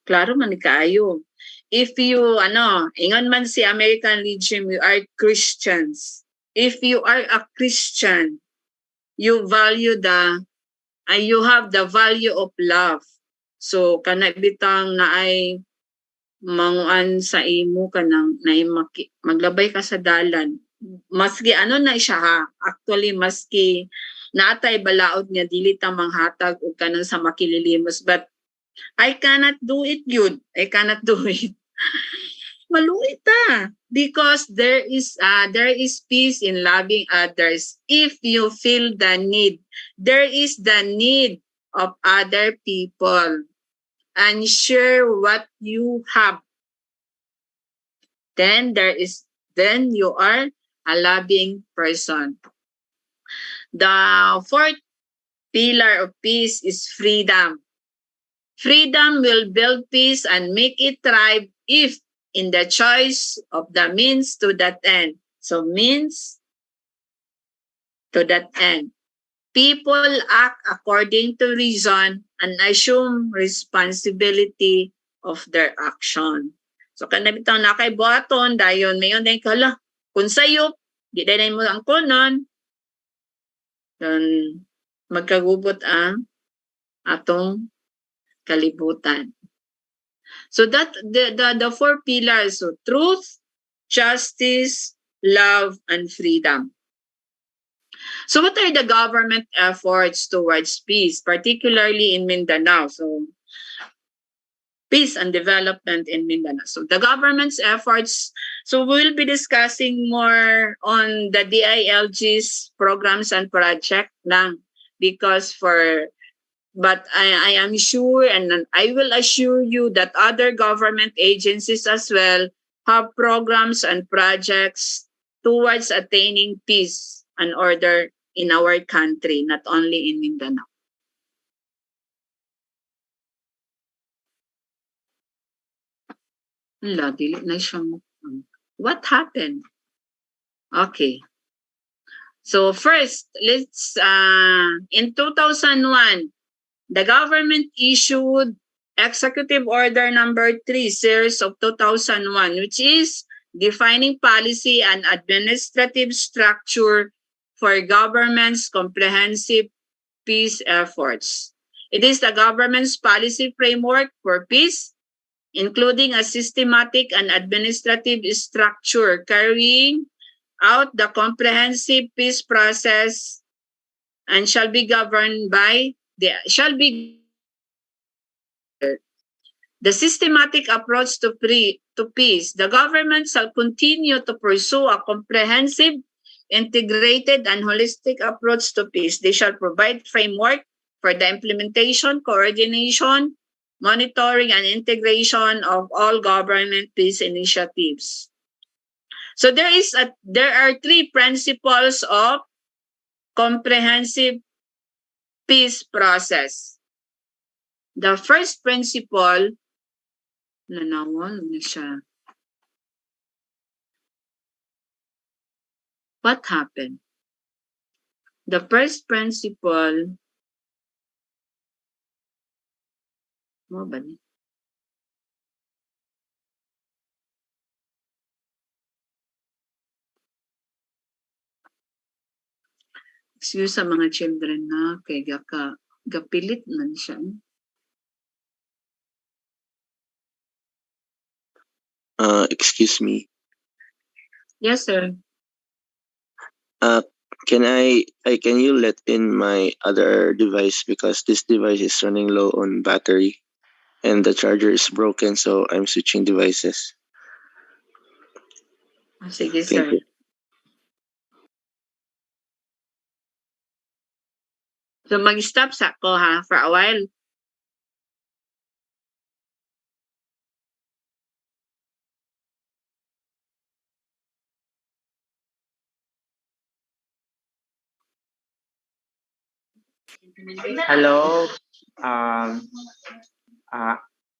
Klaro man kaayo. If you, ingon man si American regime, you are Christians. If you are a Christian, you value you have the value of love. So, kanabitang na ay manguan sa imo kanang maglabay ka sa dalan. Maski na siya ha. Actually, maski natay balaod nga dili ta manghatag og kanang sa makililimos, but I cannot do it yun. I cannot do it. Maluit ta. Because there is peace in loving others. If you feel the need, there is the need of other people. And share what you have then you are a loving person. The fourth pillar of peace is freedom. Freedom will build peace and make it thrive if in the choice of the means to that end. So means to that end. People act according to reason and assume responsibility of their action. So kanang bitaw na kay buhaton dayon mayon day kala kun sayop di day mo ang konon dan magkagubot ang atong kalibutan. So that the four pillars, so truth, justice, love, and freedom. So what are the government efforts towards peace, particularly in Mindanao? So peace and development in Mindanao. So the government's efforts, so we'll be discussing more on the DILG's programs and project lang because but I am sure and I will assure you that other government agencies as well have programs and projects towards attaining peace and order in our country, not only in Mindanao. What happened? Okay. So first, let's in 2001, the government issued Executive Order Number 3, Series of 2001, which is defining policy and administrative structure for government's comprehensive peace efforts. It is the government's policy framework for peace, including a systematic and administrative structure carrying out the comprehensive peace process and shall be governed by the systematic approach to peace. The government shall continue to pursue a comprehensive, integrated, and holistic approach to peace. They shall provide framework for the implementation, coordination, monitoring, and integration of all government peace initiatives. So there are three principles of comprehensive peace process. The first principle, what happened? The first principle, excuse sa mga children na kay gapilit man siya. Excuse me. Yes, sir. Can you let in my other device because this device is running low on battery and the charger is broken, so I'm switching devices. Sige, Thank sir. you. So mag-stop sa ko ha for a while. Hello.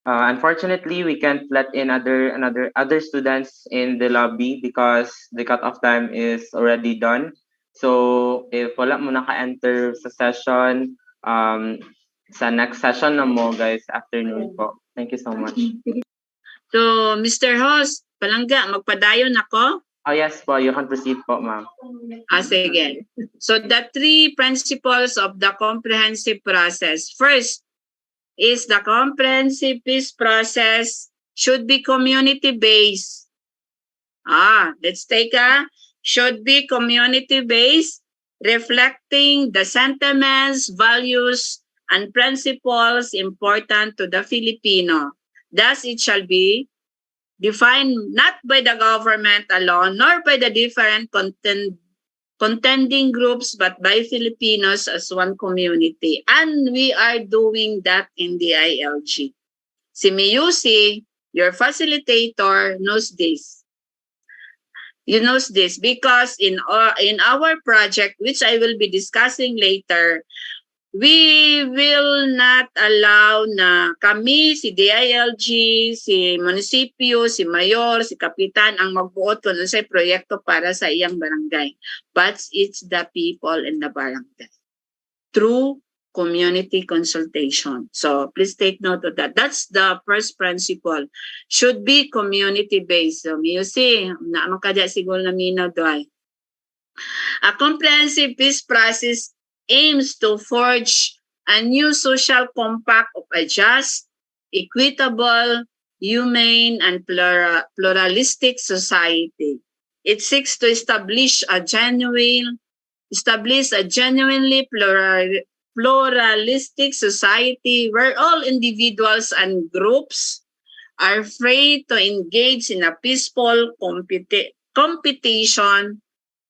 Unfortunately, we can't let in other students in the lobby because the cutoff time is already done. So if wala mo naka-enter sa session, sa next session na mo guys, afternoon po. Thank you so much. So Mr. Host, palangga, magpadayon ako? Oh yes po, you can proceed po, ma'am. Sige. So the three principles of the comprehensive process. First is the comprehensive peace process should be community-based. Let's take should be community-based, reflecting the sentiments, values, and principles important to the Filipino. Thus, it shall be defined not by the government alone, nor by the different contending groups, but by Filipinos as one community. And we are doing that in the DILG. Si Miyusi, your facilitator, knows this. You know this because in our project, which I will be discussing later, we will not allow na kami, si DILG, si munisipyo, si mayor, si kapitan ang magbuot kung ano sa proyekto para sa iyang barangay. But it's the people in the barangay. Through community consultation. So please take note of that. That's the first principle. Should be community-based. So you see, makadya siguro na minaw doy. A comprehensive peace process aims to forge a new social compact of a just, equitable, humane, and pluralistic society. It seeks to establish a genuinely pluralistic society where all individuals and groups are free to engage in a peaceful competition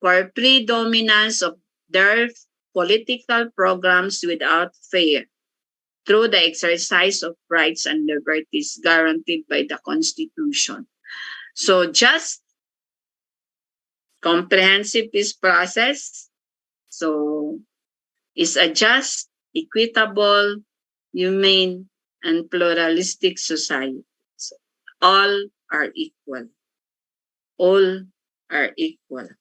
for predominance of their political programs without fear, through the exercise of rights and liberties guaranteed by the Constitution. So just comprehensive peace process, so is a just, equitable, humane, and pluralistic society. So all are equal. All are equal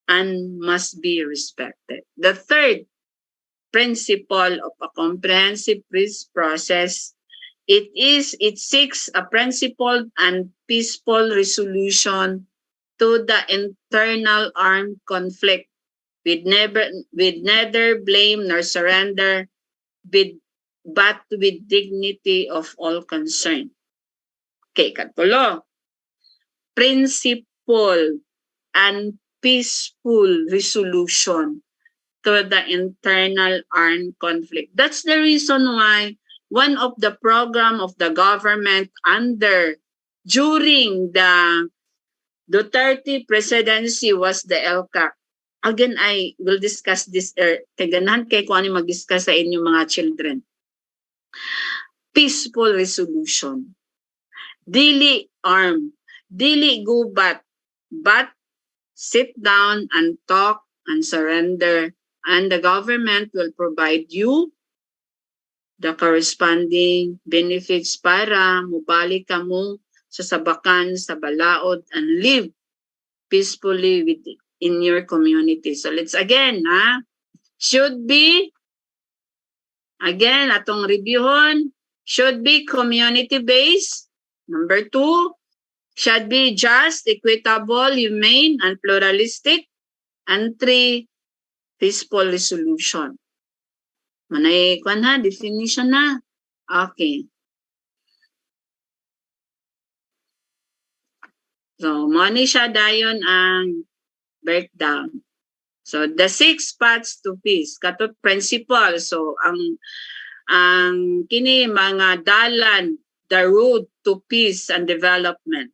and must be respected. The third principle of a comprehensive peace process, it seeks a principled and peaceful resolution to the internal armed conflict with neither blame nor surrender, but with dignity of all concerned. Okay, katulo. Principle and peaceful resolution to the internal armed conflict. That's the reason why one of the program of the government during the Duterte presidency was the LCAC. Again, I will discuss this, kaganahan kay kung ano mag-discuss sa inyo mga children. Peaceful resolution. Dili arm, dili gubat, but sit down and talk and surrender, and the government will provide you the corresponding benefits para mubalik ka mo sa sabakan, sa balaod, and live peacefully in your community. So let's again, should be, again, atong reviewon, should be community-based. Number 2, should be just, equitable, humane, and pluralistic. And 3, peaceful resolution. Manay kwan ha, definition na. Okay. So, money siya dayon ang breakdown. So, the 6 paths to peace, katut principle. So, ang kini mga dalan, the road to peace and development.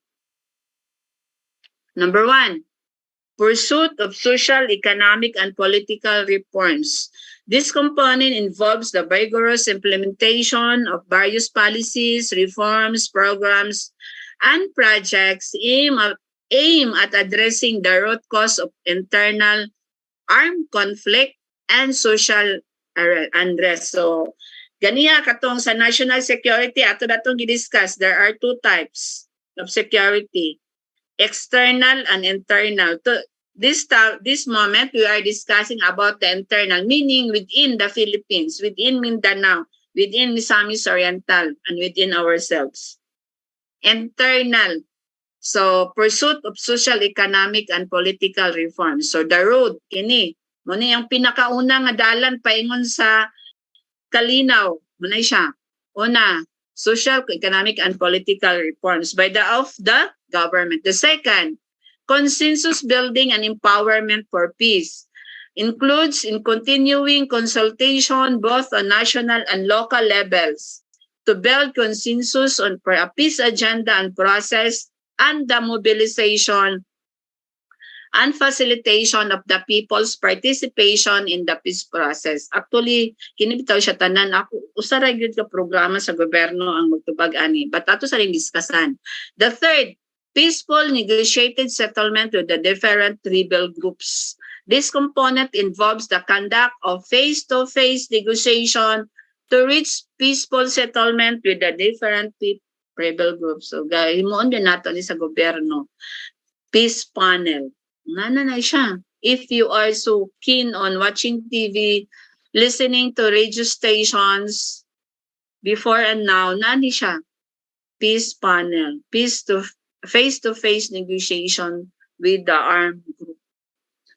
Number 1, pursuit of social, economic, and political reforms. This component involves the vigorous implementation of various policies, reforms, programs, and projects aim at addressing the root cause of internal armed conflict and social unrest. So, ganiya katong sa national security, ato datong gidiscuss, there are 2 types of security, external and internal. This moment, we are discussing about the internal, meaning within the Philippines, within Mindanao, within Misamis Oriental, and within ourselves. Internal. So, pursuit of social, economic, and political reforms. So, the road, kini, muna yung pinakauna nga dalan paingon sa kalinaw, muna siya. Una, social, economic, and political reforms by of the government. The second, consensus building and empowerment for peace. Includes in continuing consultation both on national and local levels to build consensus for a peace agenda and process, and the mobilization and facilitation of the people's participation in the peace process. Actually, kinibitaw siya tanan. Ako, usara gyud ka programa sa gobyerno ang magtubag ani. But ato sa rin diskasan. The third, peaceful negotiated settlement with the different tribal groups. This component involves the conduct of face-to-face negotiation to reach peaceful settlement with the different tribal groups. So, himuon din nato ni sa gobyerno. Peace panel. Nananay siya. If you are so keen on watching TV, listening to radio stations, before and now, nani siya? Peace panel. Face-to-face negotiation with the armed group.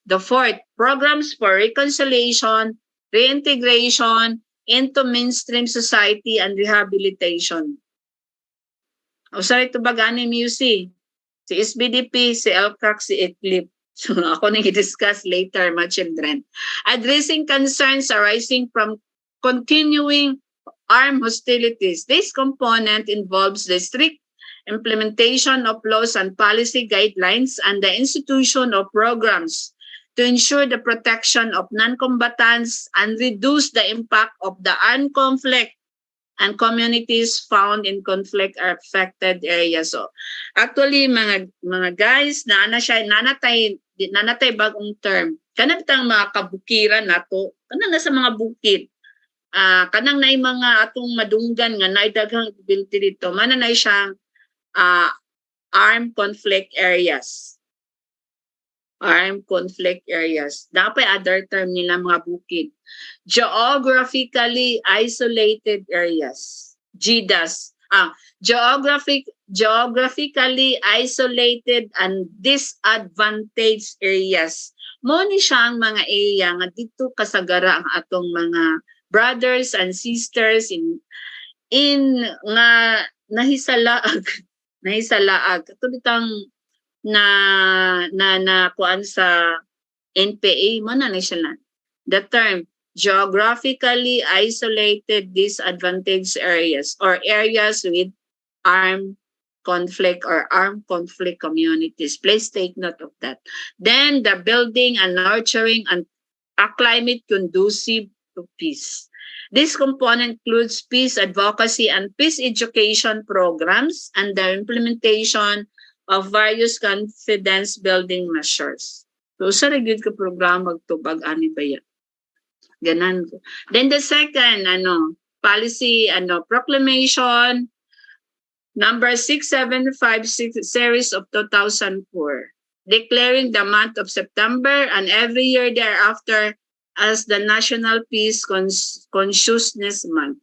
The fourth, programs for reconciliation, reintegration into mainstream society and rehabilitation. O sorry to bagani music. Si SBDP, si LCAC, si ECLIP. So ako nang i-discuss later, my children. Addressing concerns arising from continuing armed hostilities. This component involves the strict implementation of laws and policy guidelines and the institution of programs to ensure the protection of non-combatants and reduce the impact of the armed conflict and communities found in conflict-affected areas. So, actually, mga guys, nanatay bagong term. Kanang tang mga kabukiran nato, kanang nasa mga bukid. Kanang nay mga atong madunggan nga naidaghang ability dito. Mananay siyang armed conflict areas. Armed conflict areas. Dapat other term nila mga bukid. Geographically isolated areas. GIDAS. Geographically isolated and disadvantaged areas. Mo ni siyang mga area nga dito kasagara ang atong mga brothers and sisters in nga nahisalaag katulitang na kuan sa NPA mo na siya. The term geographically isolated disadvantaged areas or areas with armed conflict or armed conflict communities. Please take note of that. Then the building and nurturing and a climate conducive to peace. This component includes peace advocacy and peace education programs and the implementation of various confidence building measures. So sa regular ka programa magtubag ani ba yan? Ganan ko. Then the second policy proclamation number 6756 series of 2004 declaring the month of September and every year thereafter as the National Peace Consciousness Month.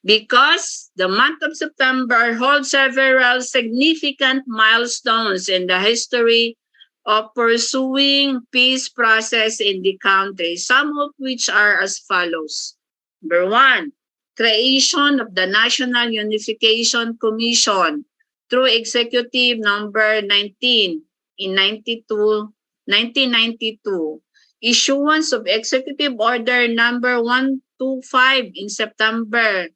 Because the month of September holds several significant milestones in the history of pursuing peace process in the country, some of which are as follows. Number 1, creation of the National Unification Commission through Executive Number 19 in 1992. Issuance of Executive Order Number 125 in September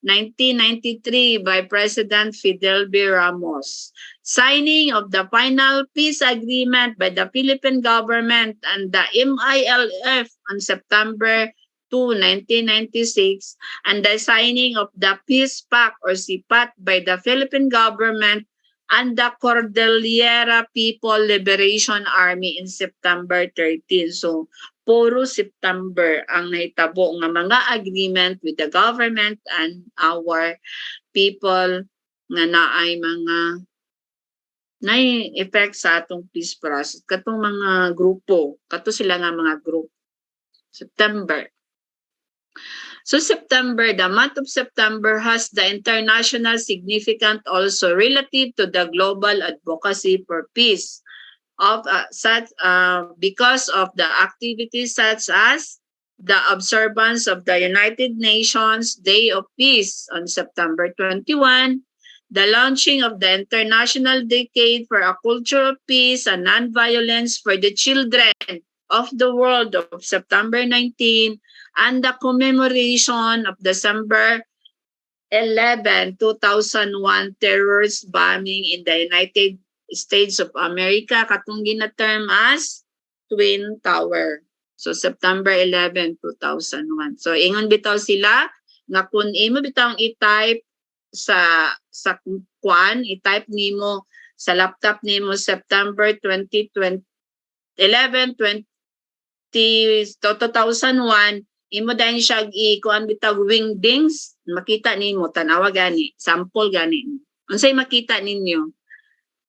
1993 by President Fidel B. Ramos. Signing of the final peace agreement by the Philippine government and the MILF on September 2, 1996, and the signing of the Peace Pact or SIPAT by the Philippine government and the Cordillera People Liberation Army in September 13. So, puro September ang nahitabo nga mga agreement with the government and our people nga naay mga effect sa atong peace process. Katong mga grupo, kato sila nga mga group. September. So September, the month of September has the international significance also relative to the global advocacy for peace because of the activities such as the observance of the United Nations Day of Peace on September 21, the launching of the International Decade for a Culture of Peace and Nonviolence for the Children of the World of September 19, and the commemoration of December 11, 2001 terrorist bombing in the United States of America, katong gina-term as Twin Tower. So September 11, 2001. So ingon bitaw sila nga kun imo bitaw i-type sa sa kuan, i-type nimo sa laptop nimo September 2020 2001, imo dahil siya i-kuan bitag wingdings, makita nimo tanawa gani, sample gani. Unsay makita ninyo?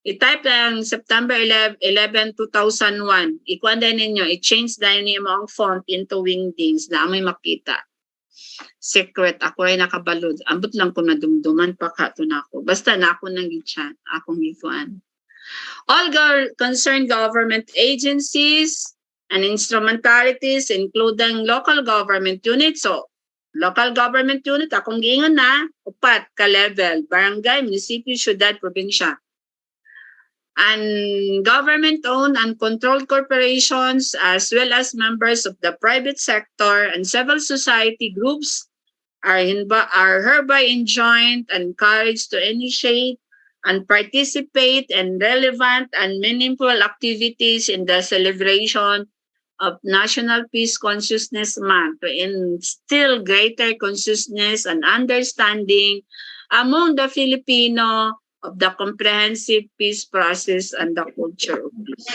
I-type lang September 11, 2001. I-kuan din ninyo, i-change din niyo ang font into wingdings na may makita. Secret, ako ay nakabalod. Ambot lang ko nadumduman pa ka to na ako. Basta na ako nang gityan, akong gikuan. All concerned government agencies and instrumentalities, including local government units. So, local government unit, akong giingon na, upat ka level, barangay, munisipyo, syudad, probinsya. And government-owned and controlled corporations, as well as members of the private sector and civil society groups, are hereby enjoined and encouraged to initiate and participate in relevant and meaningful activities in the celebration of National Peace Consciousness Month to instill greater consciousness and understanding among the Filipino of the comprehensive peace process and the culture of peace.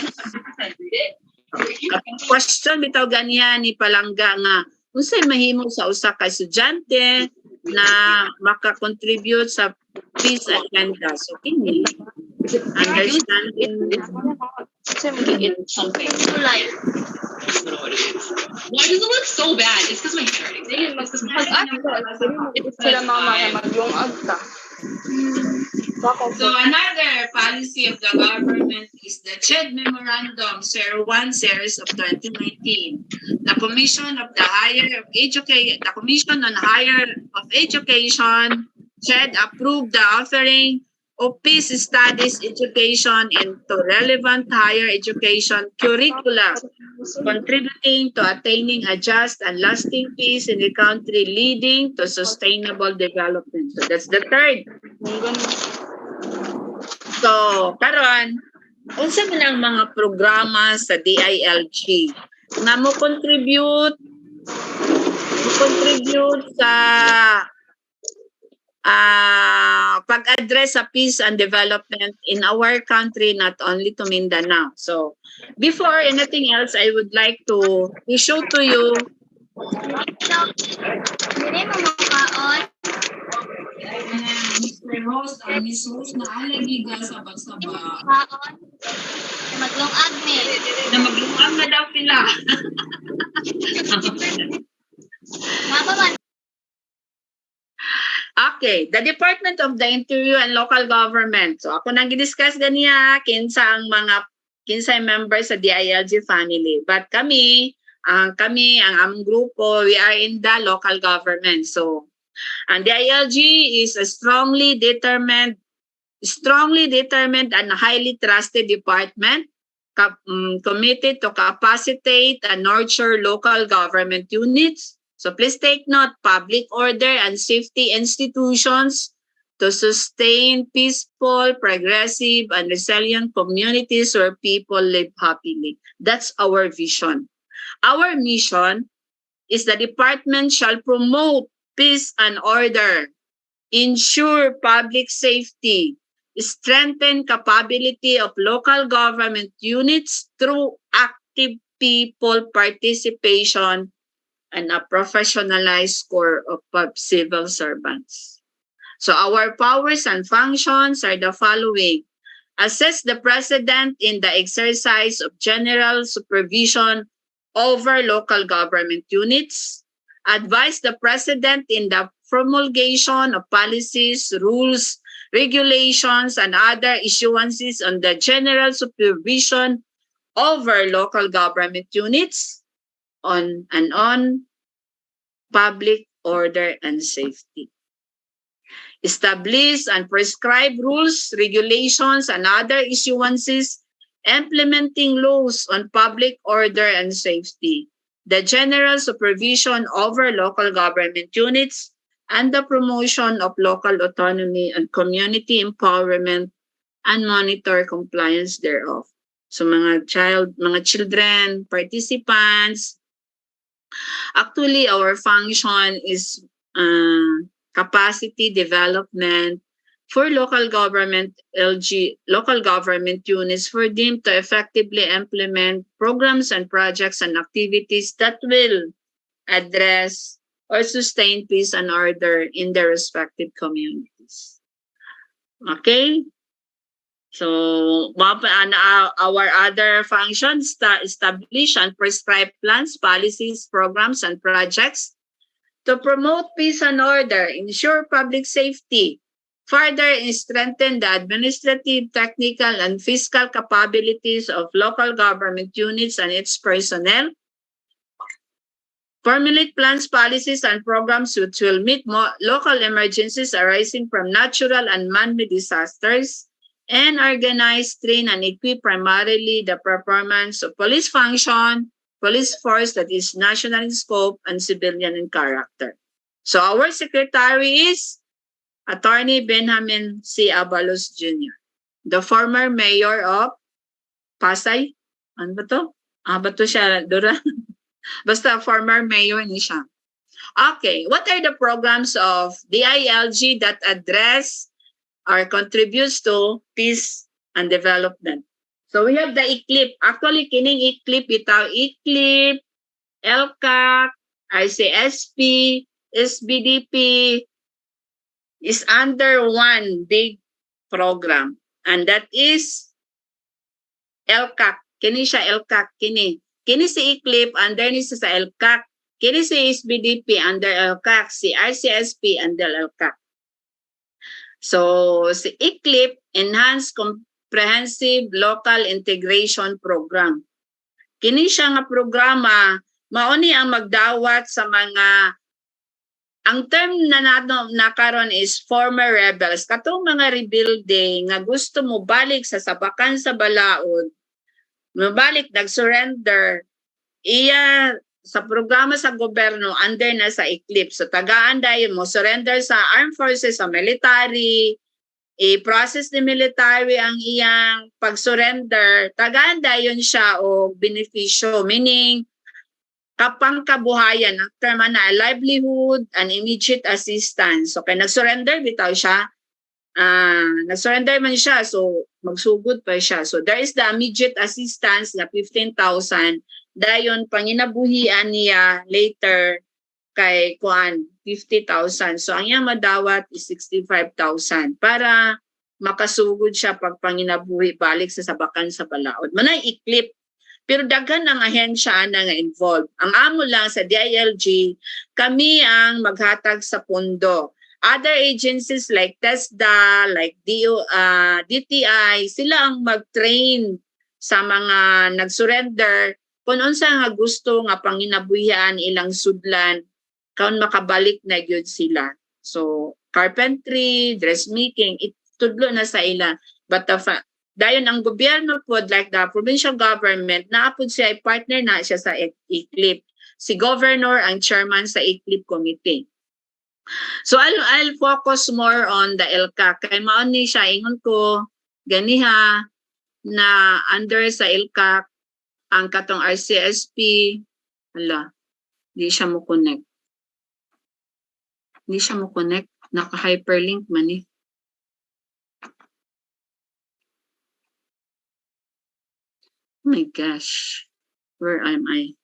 Question bitaw ganiya ni Palangga nga, unsay mahimo sa usa ka estudyante na maka-contribute sa peace agenda? So, kini understanding. Something. Like, why does it look so bad? It's because my handwriting. So another policy of the government is the CHED Memorandum 01 series of 2019. The Commission on Higher Education, CHED approved the offering of peace studies education into relevant higher education curricula, contributing to attaining a just and lasting peace in the country, leading to sustainable development. So that's the third. So, karon, unsa man ang mga programa sa DILG na mo contribute sa pag-address sa peace and development in our country, not only to Mindanao. So, before anything else, I would like to show to you Mr. Rose and Miss Rose na alagiga sa bagsaba. Maglungag ni. Na maglungag na daw pila. Okay, the Department of the Interior and Local Government. So ako nang gidiscuss ganiya kinsa ang members sa DILG family. But kami, ang among grupo, we are in the local government. So, and DILG is a strongly determined and highly trusted department committed to capacitate and nurture local government units. So please take note, public order and safety institutions to sustain peaceful, progressive, and resilient communities where people live happily. That's our vision. Our mission is the department shall promote peace and order, ensure public safety, strengthen capability of local government units through active people participation and a professionalized corps of civil servants. So our powers and functions are the following. Assist the President in the exercise of general supervision over local government units. Advise the President in the promulgation of policies, rules, regulations, and other issuances on the general supervision over local government units on public order and safety. Establish and prescribe rules, regulations, and other issuances implementing laws on public order and safety, the general supervision over local government units, and the promotion of local autonomy and community empowerment, and monitor compliance thereof. So mga children, participants, actually our function is capacity development for local government units for them to effectively implement programs and projects and activities that will address or sustain peace and order in their respective communities. Okay? So, our other functions, establish and prescribe plans, policies, programs, and projects to promote peace and order, ensure public safety, further strengthen the administrative, technical, and fiscal capabilities of local government units and its personnel, formulate plans, policies, and programs which will meet local emergencies arising from natural and man-made disasters, and organize, train, and equip primarily the performance of police function, police force that is national in scope and civilian in character. So our secretary is Attorney Benjamin C. Abalos Jr., the former mayor of Pasay. Ano ba to? Ba to siya, Dora? Basta former mayor ni siya. Okay, what are the programs of DILG that address or contributes to peace and development? So we have the ICLIP. Actually, kining ICLIP, bitaw ICLIP, LCAC, ICSP, SBDP is under one big program. And that is LCAC. Kini siya LCAC. Kini si ICLIP, under ni sa LCAC. Kini si SBDP, under LCAC. Si ICSP, under LCAC. So, si ICLIP, Enhanced Comprehensive Local Integration Program. Kini siya nga programa, mauni ang magdawat sa mga, ang term na nakaron is former rebels. Katong mga rebuilding nga gusto mo balik sa sabakan sa balaod, mabalik, nag-surrender, iya sa programa sa gobyerno, under na sa ICLIP. So, tagaan dahil mo, surrender sa armed forces, sa military, i-process ni military ang iyang pag-surrender, tagaan dahil siya o benepisyo, meaning, kapang kabuhayan, ang term na livelihood and immediate assistance. So, kaya nag-surrender, bitaw siya, nag-surrender man siya, so magsugod pa siya. So, there is the immediate assistance na 15,000, dayon panginabuhian niya later kay kuan 50,000. So ang iyang madawat is 65,000 para makasugod siya pag panginabuhi balik sa sabakan sa balaod. Manay ICLIP. Pero daghan ang ahensya na nga involved. Ang amo lang sa DILG, kami ang maghatag sa pondo. Other agencies like TESDA, like DTI, sila ang mag-train sa mga nag-surrender kung unsa nga gusto nga panginabuhian ilang sudlan kaun makabalik na gyud sila. So carpentry, dressmaking, itudlo na sa ila. But dayon ang gobyerno pod, like the provincial government, naapod siya ay partner na siya sa ICLIP. Si governor ang chairman sa ICLIP committee. So I'll focus more on the LCAC. Kay mao ni siya ingon ko ganiha na under sa LCAC ang katong RCSP, di siya mo connect. Di siya mo connect. Naka-hyperlink man eh. Oh my gosh. Where am I?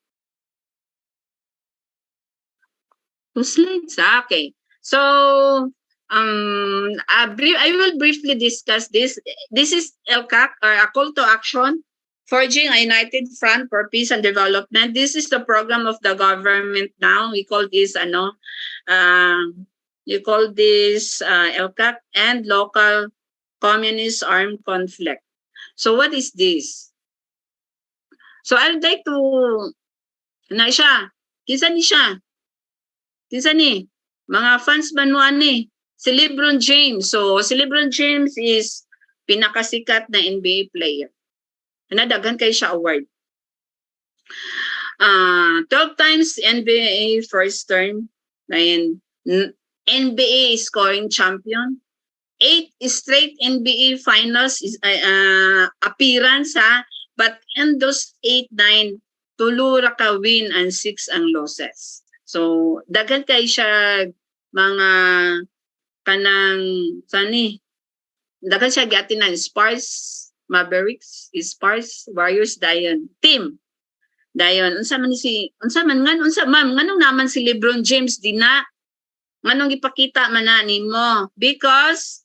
Two slides. Okay. So, I will briefly discuss this. This is LCAC, or a call to action. Forging a United Front for Peace and Development. This is the program of the government now. We call this LCAC and Local Communist Armed Conflict. So what is this? So I'd like to, na siya, kisa ni siya? Kisa ni? Mga fans manuan ni? Si LeBron James. So si LeBron James is pinakasikat na NBA player. Nadaghan kay siya award. 12 times NBA first term. Then NBA scoring champion. 8 straight NBA finals appearance ha. But in those 8, 9, tulo ra ka win and 6 ang losses. So daghan kay siya mga kanang sani Dagan siya gati ng Sparse Mavericks, Sparse Warriors dayon team. Dayon unsa man ma'am nganong naman si LeBron James dina nganong ipakita man na nimo because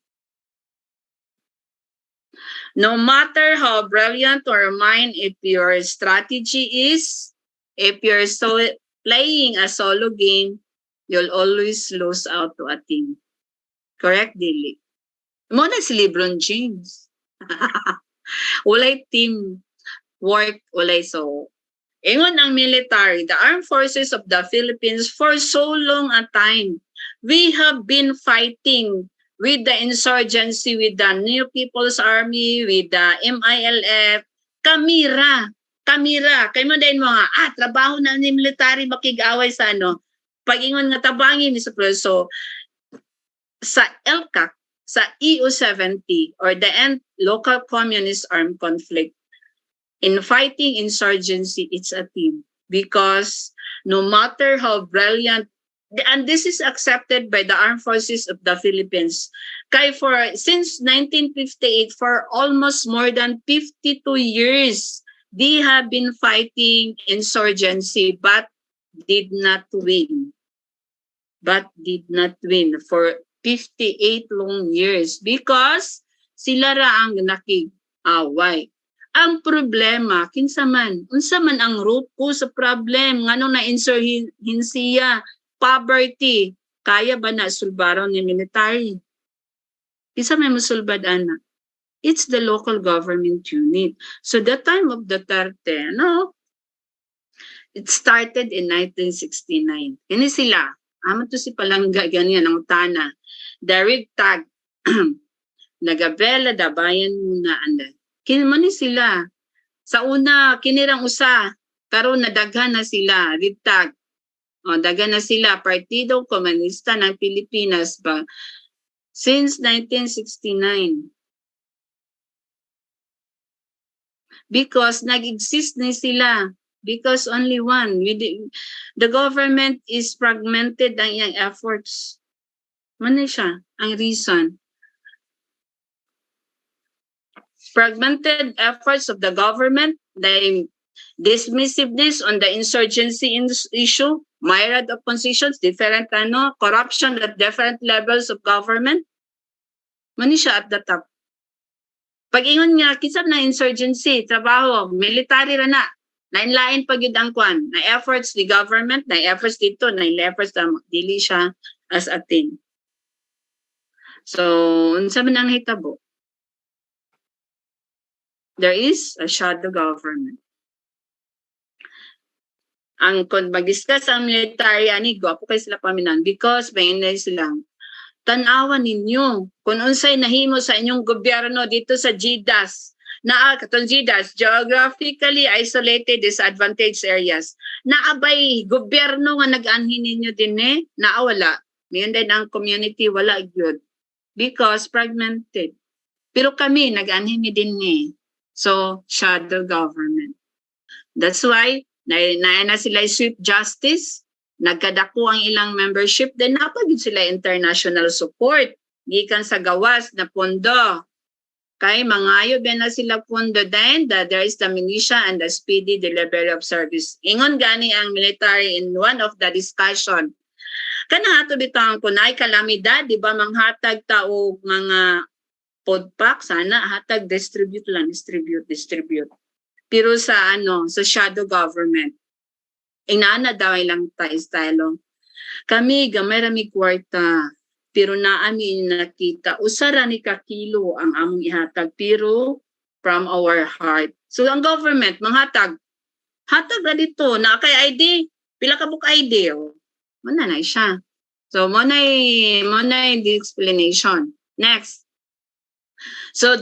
no matter how brilliant or mind if your strategy is if you're playing a solo game you'll always lose out to a team. Correct, Dilly? Mo na si LeBron James. Walay team work, walay so. Ingon ang military, the armed forces of the Philippines for so long a time, we have been fighting with the insurgency, with the New People's Army, with the MILF, kamira. Kay mo din mga, trabaho na ni military makig-away sa ano. Pag-ingon nga tabangin ni sa preso, sa ELCAC, sa EU70, or the End Local Communist Armed Conflict, in fighting insurgency, it's a team. Because no matter how brilliant, and this is accepted by the armed forces of the Philippines, since 1958, for almost more than 52 years, they have been fighting insurgency, but did not win. For 58 long years because sila ra ang nakig-away. Ang problema, unsa man ang root cause sa problem, nganong na-insurgensiya, poverty, kaya ba na sulbaron ni military? Isa may musulbad ana. It's the local government unit. So the time of Duterte, it started in 1969. Ini sila, to si Palangga, ganyan, ang utana. Derek Tag, Nagabela, Dabayan muna, andan. Kinmani sila. Sa una, kinirang usa, karon nadaghan na sila, ritag. Daghan na sila, Partido Komunista ng Pilipinas ba? Since 1969. Because nag-exist na sila. Because only one. The government is fragmented ang iyang efforts. Ano siya? Ang reason. Fragmented efforts of the government, the dismissiveness on the insurgency issue, myriad of positions, different corruption at different levels of government. Mani siya at the top. Pag-ingon nga, kisab na insurgency, trabaho, military ra na. Lain-lain pag yun ang kwan. Na efforts the government, na efforts dito, na efforts na dili siya as a team. So, unsa man ang hitabo? There is a shadow government. Kung mag-discuss ang military, gwapo kayo sila paminan because may inay silang tanawan ninyo kung unsay nahimo sa inyong gobyerno dito sa GDAS. Katong GDAS, geographically isolated disadvantaged areas. Naabay gobyerno nga nag-anhin ninyo din naawala. Ngayon din ang community wala gyud because fragmented. Pero kami nag-anhin din So, shadow government. That's why, na sila swift justice, nagkadako ang ilang membership, then napagid sila international support. Gikan sa gawas na pondo. Kay mangayo ba na sila pondo then that there is the militia and the speedy delivery of service. Ingon gani ang military in one of the discussion. Kanahato bitang kunay kalamidad, di ba manghatag taog mga podpak, sana hatag distribute. Pero sa sa shadow government, inana daw ilang style. Kami gamay rami kwarta, pero naami nakita usara ni kakilo ang among ihatag pero from our heart. So ang government manghatag ra dito na kay ID, pila ka book ID Mana na siya. So mo na the explanation. Next. So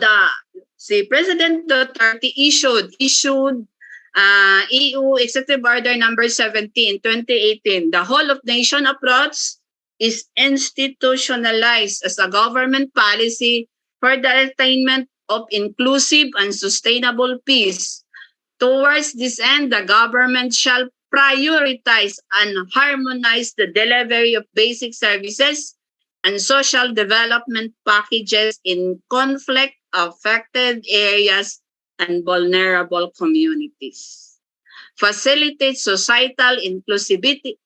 si President Duterte issued EU Executive Order number 70 in 2018. The whole of nation approach is institutionalized as a government policy for the attainment of inclusive and sustainable peace. Towards this end, the government shall prioritize and harmonize the delivery of basic services, and social development packages in conflict-affected areas and vulnerable communities. Facilitate societal inclusivity,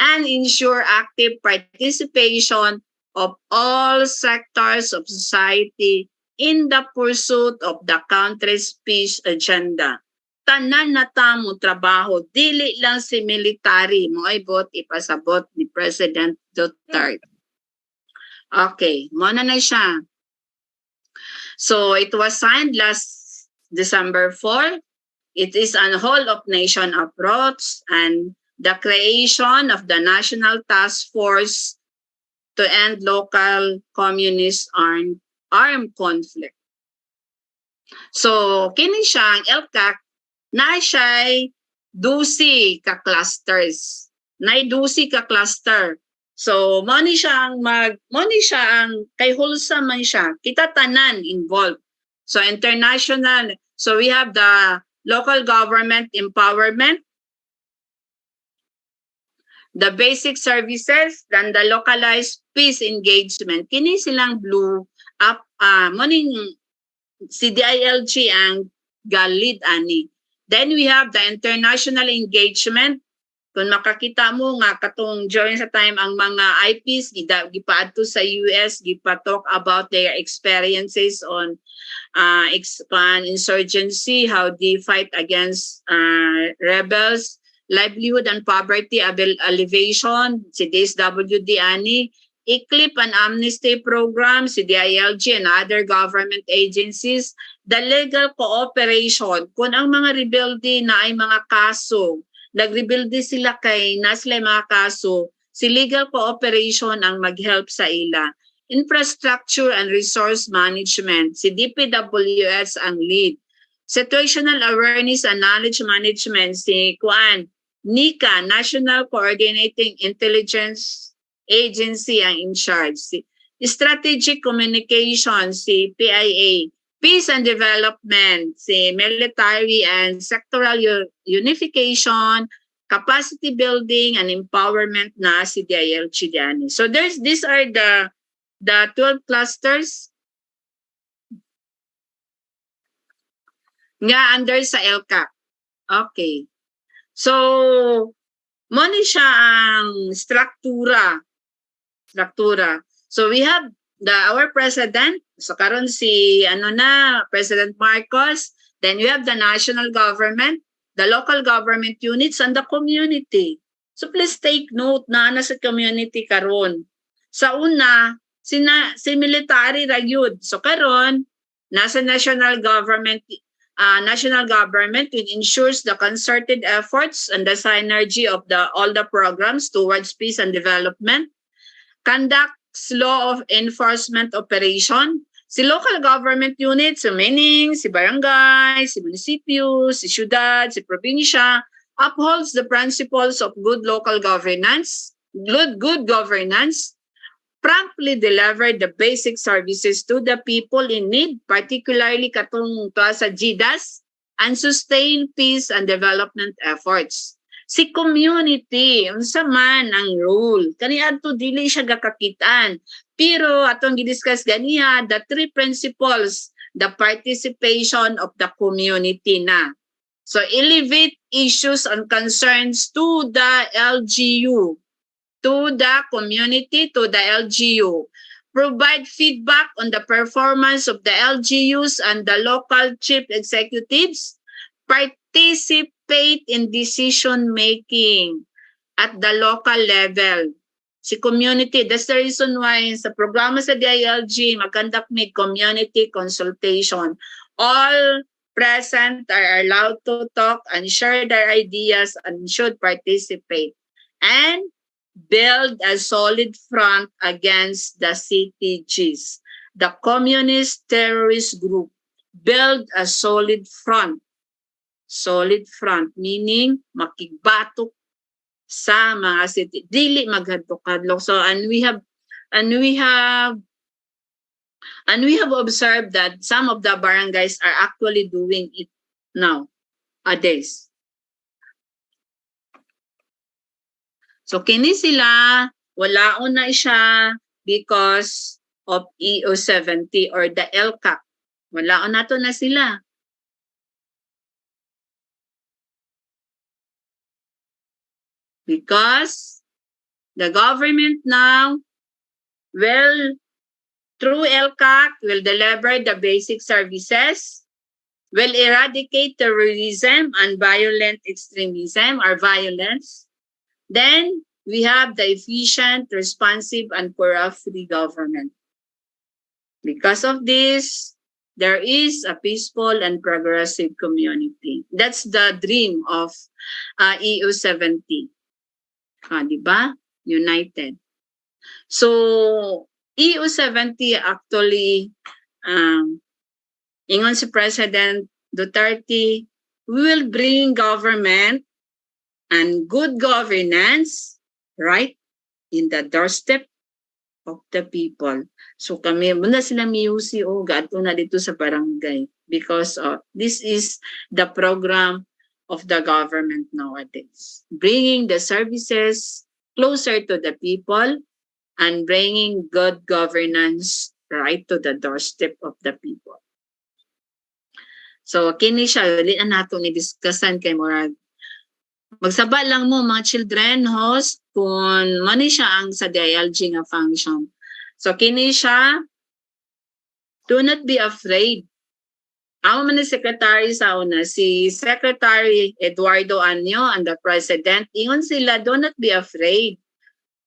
and ensure active participation of all sectors of society in the pursuit of the country's peace agenda. Tanan na tamo trabaho, dili lang si military mo ay ipasabot ni President Duterte. Okay, muna na siya. So it was signed last December 4. It is an whole-of-nation approach and the creation of the National Task Force to end local communist armed conflict. So kini siya ang LCAC na siya'y 12 ka clusters. Nay 12 ka cluster. So money siya ang kay wholesome man siya. Kita tanan involved. So international. So we have the local government empowerment, the basic services, then the localized peace engagement. Kini silang blue up morning si DILG ang galid ani. Then we have the international engagement. Kung makakita mo nga katong during sa time ang mga IPs gipaadto sa US, gipa-talk about their experiences on insurgency, how they fight against rebels, livelihood and poverty alleviation, si DSWD ani, ICLIP and amnesty program, si DILG and other government agencies, the legal cooperation, kung ang mga rebelde na ay mga kaso, nagrebelde sila kay nasila mga kaso, si legal cooperation ang mag-help sa ila. Infrastructure and resource management, si DPWS ang lead. Situational awareness and knowledge management, si NICA, National Coordinating Intelligence Agency ang in charge. Si Strategic Communication, si PIA. Peace and Development, si Military and Sectoral Unification, Capacity Building and Empowerment na si DILG diyan. So these are the 12 clusters nga under sa LCAC. Okay. So, muna siya ang struktura. So, we have our president. So, karon si, President Marcos. Then, we have the national government, the local government units, and the community. So, please take note na sa community karon. Sa una, si military ra yun. So, karon nasa national government which ensures the concerted efforts and the synergy of all the programs towards peace and development, conducts law of enforcement operation, si local government units, meaning si barangay, si munisipyo, si syudad, si probinsya, upholds the principles of good local governance, good governance, promptly deliver the basic services to the people in need, particularly katong sa GDAS, and sustain peace and development efforts. Si community, unsa man ang role, kaniadto dili siya gakakitaan. Pero atong gidiscuss ganiya, the three principles, the participation of the community na. So elevate issues and concerns to the LGU, to the community, to the LGU. Provide feedback on the performance of the LGUs and the local chief executives. Participate in decision-making at the local level. Si community, that's the reason why sa programa sa DILG, mag-conduct may community consultation. All present are allowed to talk and share their ideas and should participate. And build a solid front against the CTGs, the communist terrorist group. Build a solid front. Solid front, meaning makigbatok sa mga city. Dili maghadlok-hadlok. So, and we have observed that some of the barangays are actually doing it nowadays. So kini sila walaon na siya because of EU70 or the LCAC. Walaon nato na sila. Because the government now will, through LCAC, will deliver the basic services, will eradicate terrorism and violent extremism or violence. Then we have the efficient, responsive, and corrupt-free government. Because of this, there is a peaceful and progressive community. That's the dream of EU70. Diba? United. So, EU70 actually, ingon si President Duterte, we will bring government and good governance right in the doorstep of the people. So kami, muna sila miyusi o gato na dito sa barangay because this is the program of the government nowadays. Bringing the services closer to the people and bringing good governance right to the doorstep of the people. So kini siya, ulit na nato ni-discussan kay Murag. Magsaba lang mo mga children host kung mani siya ang sa DILG nga function. So kini siya, do not be afraid. Ako man ni secretary sa una, si Secretary Eduardo Anyo and the President, ingon sila, do not be afraid.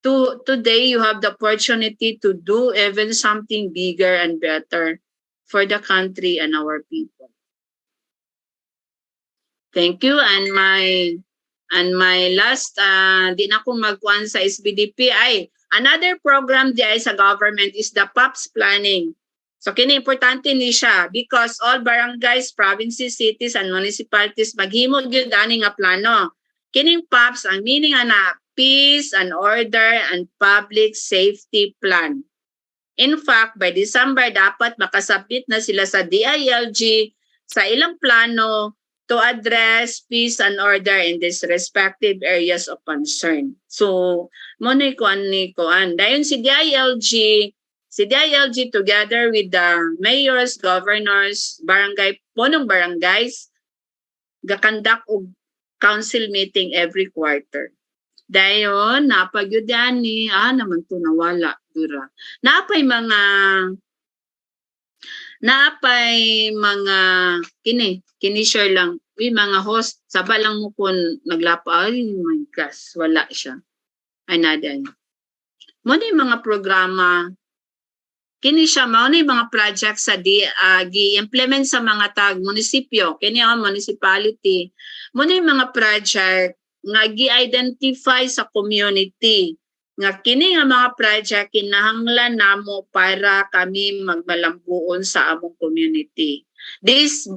Today you have the opportunity to do even something bigger and better for the country and our people. Thank you. And my last, di na ko magkuhan sa SBDP ay another program di ay sa government is the PAPS planning. So kini importante ni siya because all barangays, provinces, cities, and municipalities maghimo gyud ani nga plano. Kining PAPS ang meaning ana Peace and Order and Public Safety Plan. In fact, by December dapat makasabit na sila sa DILG sa ilang plano to address peace and order in these respective areas of concern. So, muna kuan. Dayon si DILG together with the mayors, governors, punong barangays, gakandak og council meeting every quarter. Dayon, napagyudan ni, naman to nawala, dura. Napay mga, kini-share lang, mga host, saba lang mo kung naglapa, ay my gosh, wala siya. Ay naday. Muna yung mga programa, kini siya, muna yung mga projects sa gi-implement sa mga munisipyo, kini ang municipality. Muna yung mga project, nga gi-identify sa community nga kini nga mga project kinahanglan namo para kami magmalambuon sa among community. This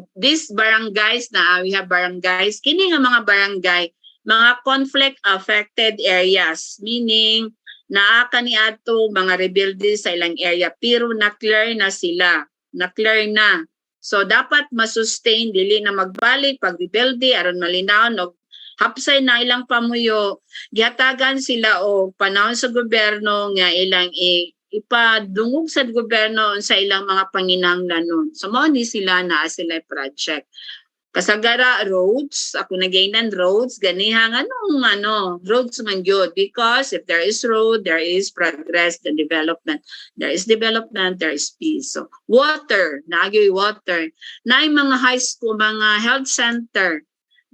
barangays na we have barangays, kini nga mga barangay, mga conflict affected areas, meaning naa kaniadto mga rebelde sa ilang area pero na-clear na sila, na-clear na. So dapat masustain dili na magbalik pag rebelde aron malinaw og hapsay na ilang pamuyo, gihatagan sila o panahon sa gobyerno nga ilang ipadungog sa gobyerno sa ilang mga panginahanglanon. So mao ni sila naa sila project. Kasagara roads, ako nagainan roads, ganihang roads man gyud because if there is road, there is progress and development. There is development, there is peace. So water, naagyoy water. Naay mga high school, mga health center,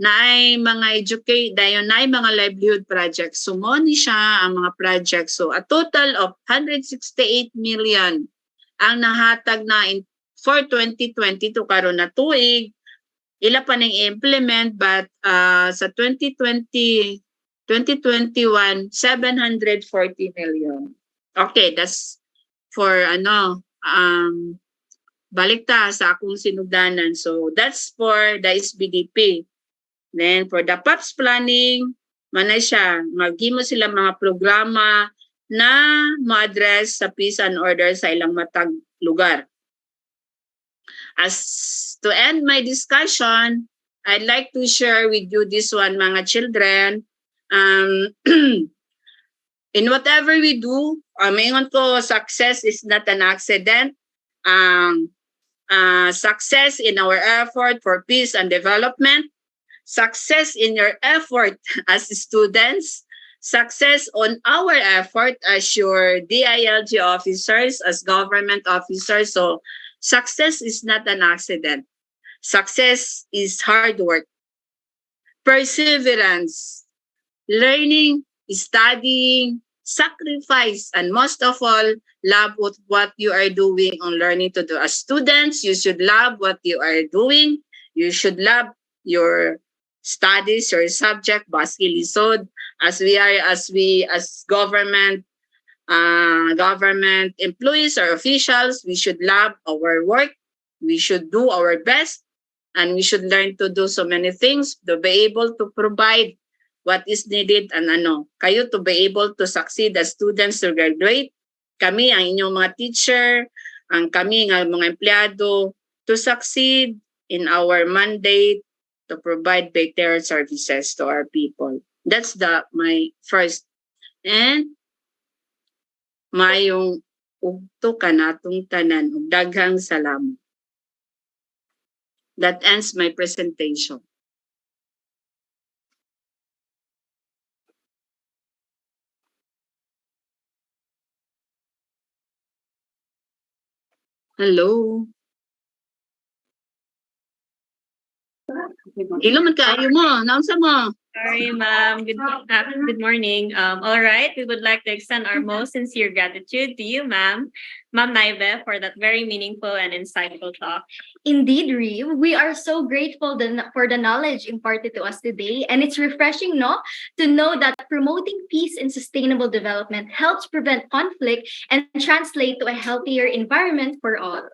naay mga educate, dayon naay mga livelihood projects. So mo ni siya ang mga projects. So a total of 168 million ang nahatag na for 2022 karon na tuig. Ila pa ning implement but sa 2021 740 million. Okay, that's for balik ta sa akong sinugdanan. So that's for the SBDP. Then for the PAPS planning, manay siya, maghimo sila mga programa na ma-address sa peace and order sa ilang matag lugar. As to end my discussion, I'd like to share with you this one, mga children. In whatever we do, maingon ko, success is not an accident. Success in our effort for peace and development, success in your effort as students, success on our effort as your DILG officers, as government officers. So success is not an accident. Success is hard work, perseverance, learning, studying, sacrifice, and most of all, love what you are doing on learning to do. As students, you should love what you are doing. You should love your studies, your subject, baski lisod. As government employees or officials, we should love our work. We should do our best, and we should learn to do so many things to be able to provide what is needed and kayo to be able to succeed as students to graduate. Kami, ang inyong mga teacher, kami nga mga empleyado to succeed in our mandate to provide better services to our people. That's my first. And mayong ugto kanatong tanan ug daghang salamat. That ends my presentation. Hello. Ilo man kaayo mo, naunsa mo? Sorry, ma'am. Good morning. All right, we would like to extend our most sincere gratitude to you, ma'am, Naybe, for that very meaningful and insightful talk. Indeed, Reeve, we are so grateful for the knowledge imparted to us today, and it's refreshing, to know that promoting peace and sustainable development helps prevent conflict and translate to a healthier environment for all.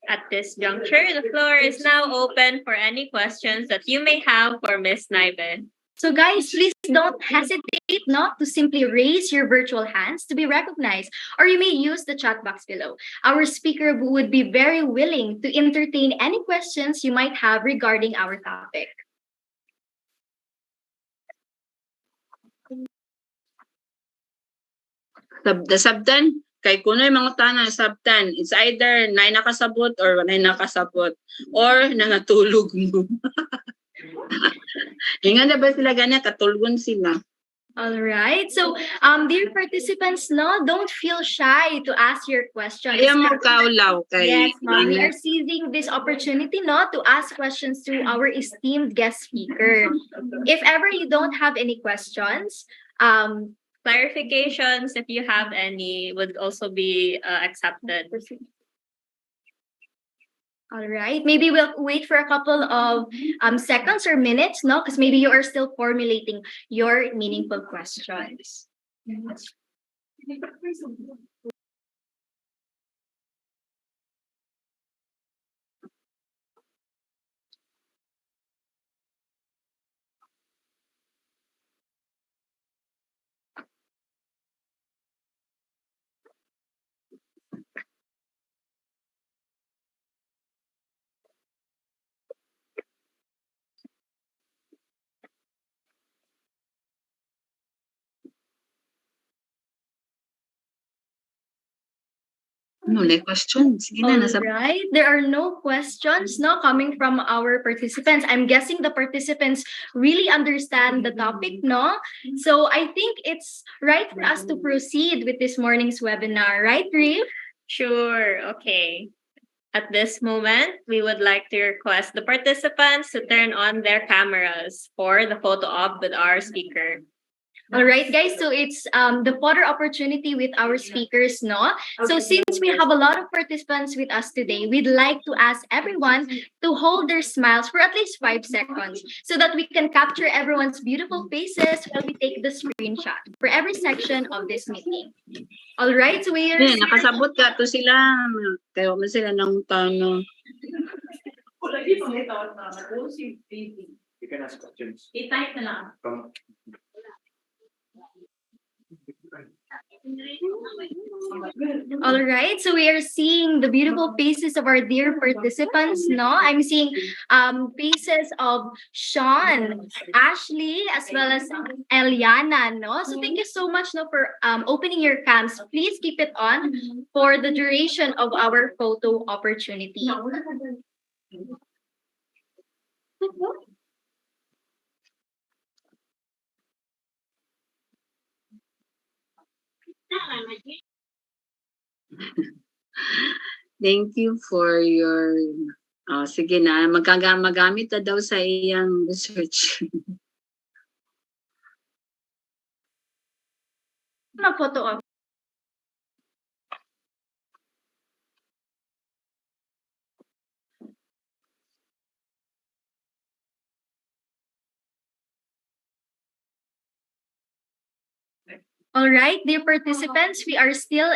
At this juncture, the floor is now open for any questions that you may have for Miss Naybe. So guys, please don't hesitate to simply raise your virtual hands to be recognized, or you may use the chat box below. Our speaker would be very willing to entertain any questions you might have regarding our topic. The sabtan, kay kunoy mga tanan sabtan, it's either nay nakasabot or nay nakasabot or nangatulog mo. Hinga na ba sila ganyan? Katulgon sila. All right. So, dear participants, don't feel shy to ask your questions. Ayaw mo kaulaw kay. Yes, ma'am. We are seizing this opportunity, to ask questions to our esteemed guest speaker. If ever you don't have any questions, clarifications, if you have any, would also be accepted. All right. Maybe we'll wait for a couple of seconds or minutes, because maybe you are still formulating your meaningful questions. No questions. Right. There are no questions coming from our participants. I'm guessing the participants really understand the topic, So I think it's right for us to proceed with this morning's webinar, right, Reeve? Sure. Okay. At this moment, we would like to request the participants to turn on their cameras for the photo op with our speaker. All right, guys. So it's the photo opportunity with our speakers, So since we have a lot of participants with us today, we'd like to ask everyone to hold their smiles for at least 5 seconds so that we can capture everyone's beautiful faces while we take the screenshot for every section of this meeting. All right, so we are... nakasabot ka to sila. Kayo man sila ng tanong. You can ask questions. I-type na lang. From All right, so we are seeing the beautiful faces of our dear participants, no? I'm seeing faces of Sean, Ashley, as well as Eliana, no? So thank you so much, no, for opening your cams. Please keep it on for the duration of our photo opportunity. Thank you for your sige na, magamit na daw sa iyang research. Mga photo op. All right, dear participants, we are still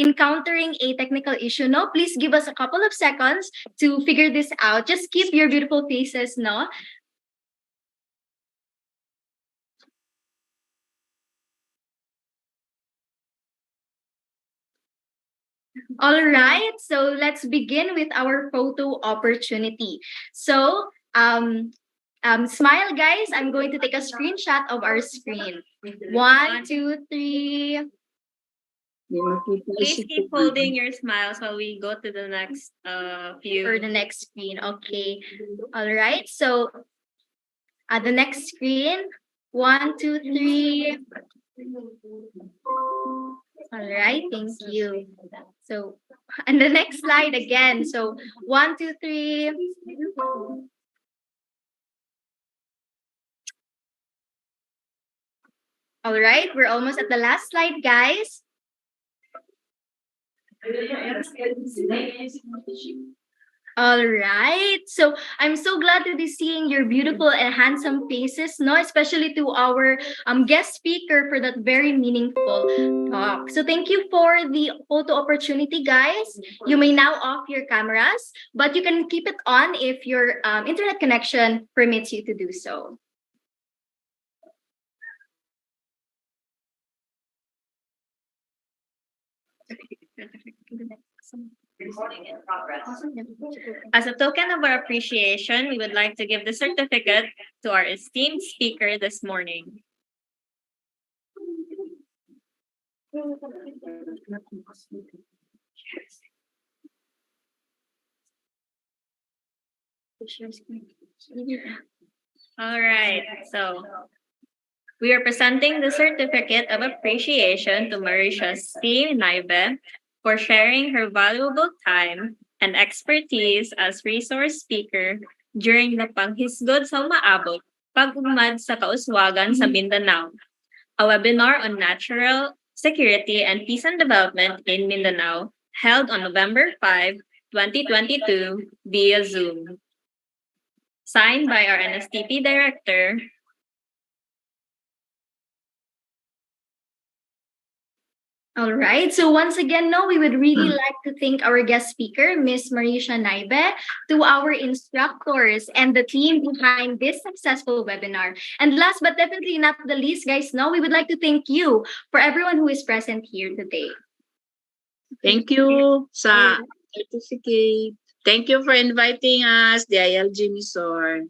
encountering a technical issue. No, please give us a couple of seconds to figure this out. Just keep your beautiful faces, no? All right, so let's begin with our photo opportunity. So, smile, guys. I'm going to take a screenshot of our screen. 1, 2, 3. Please keep holding your smiles while we go to the next view. For the next screen, okay. All right, so the next screen. 1, 2, 3. All right, thank you. So, and the next slide again. So, 1, 2, 3. All right, we're almost at the last slide, guys. All right. So I'm so glad to be seeing your beautiful and handsome faces, no, especially to our guest speaker for that very meaningful talk. So thank you for the photo opportunity, guys. You may now off your cameras, but you can keep it on if your internet connection permits you to do so. As a token of our appreciation, we would like to give the certificate to our esteemed speaker this morning. All right, so we are presenting the certificate of appreciation to Marisia's team, Naybe, for sharing her valuable time and expertise as resource speaker during the Panghisgod sa Maabot, Pag-ugmad sa Kauswagan sa Mindanao, a webinar on natural security and peace and development in Mindanao held on November 5, 2022 via Zoom. Signed by our NSTP Director, All right. So once again, no, we would really like to thank our guest speaker, Miss Marisia Naybe, to our instructors and the team behind this successful webinar. And last but definitely not the least, guys, no, we would like to thank you for everyone who is present here today. Thank you sa certificate. Thank you for inviting us, the DILG Misor.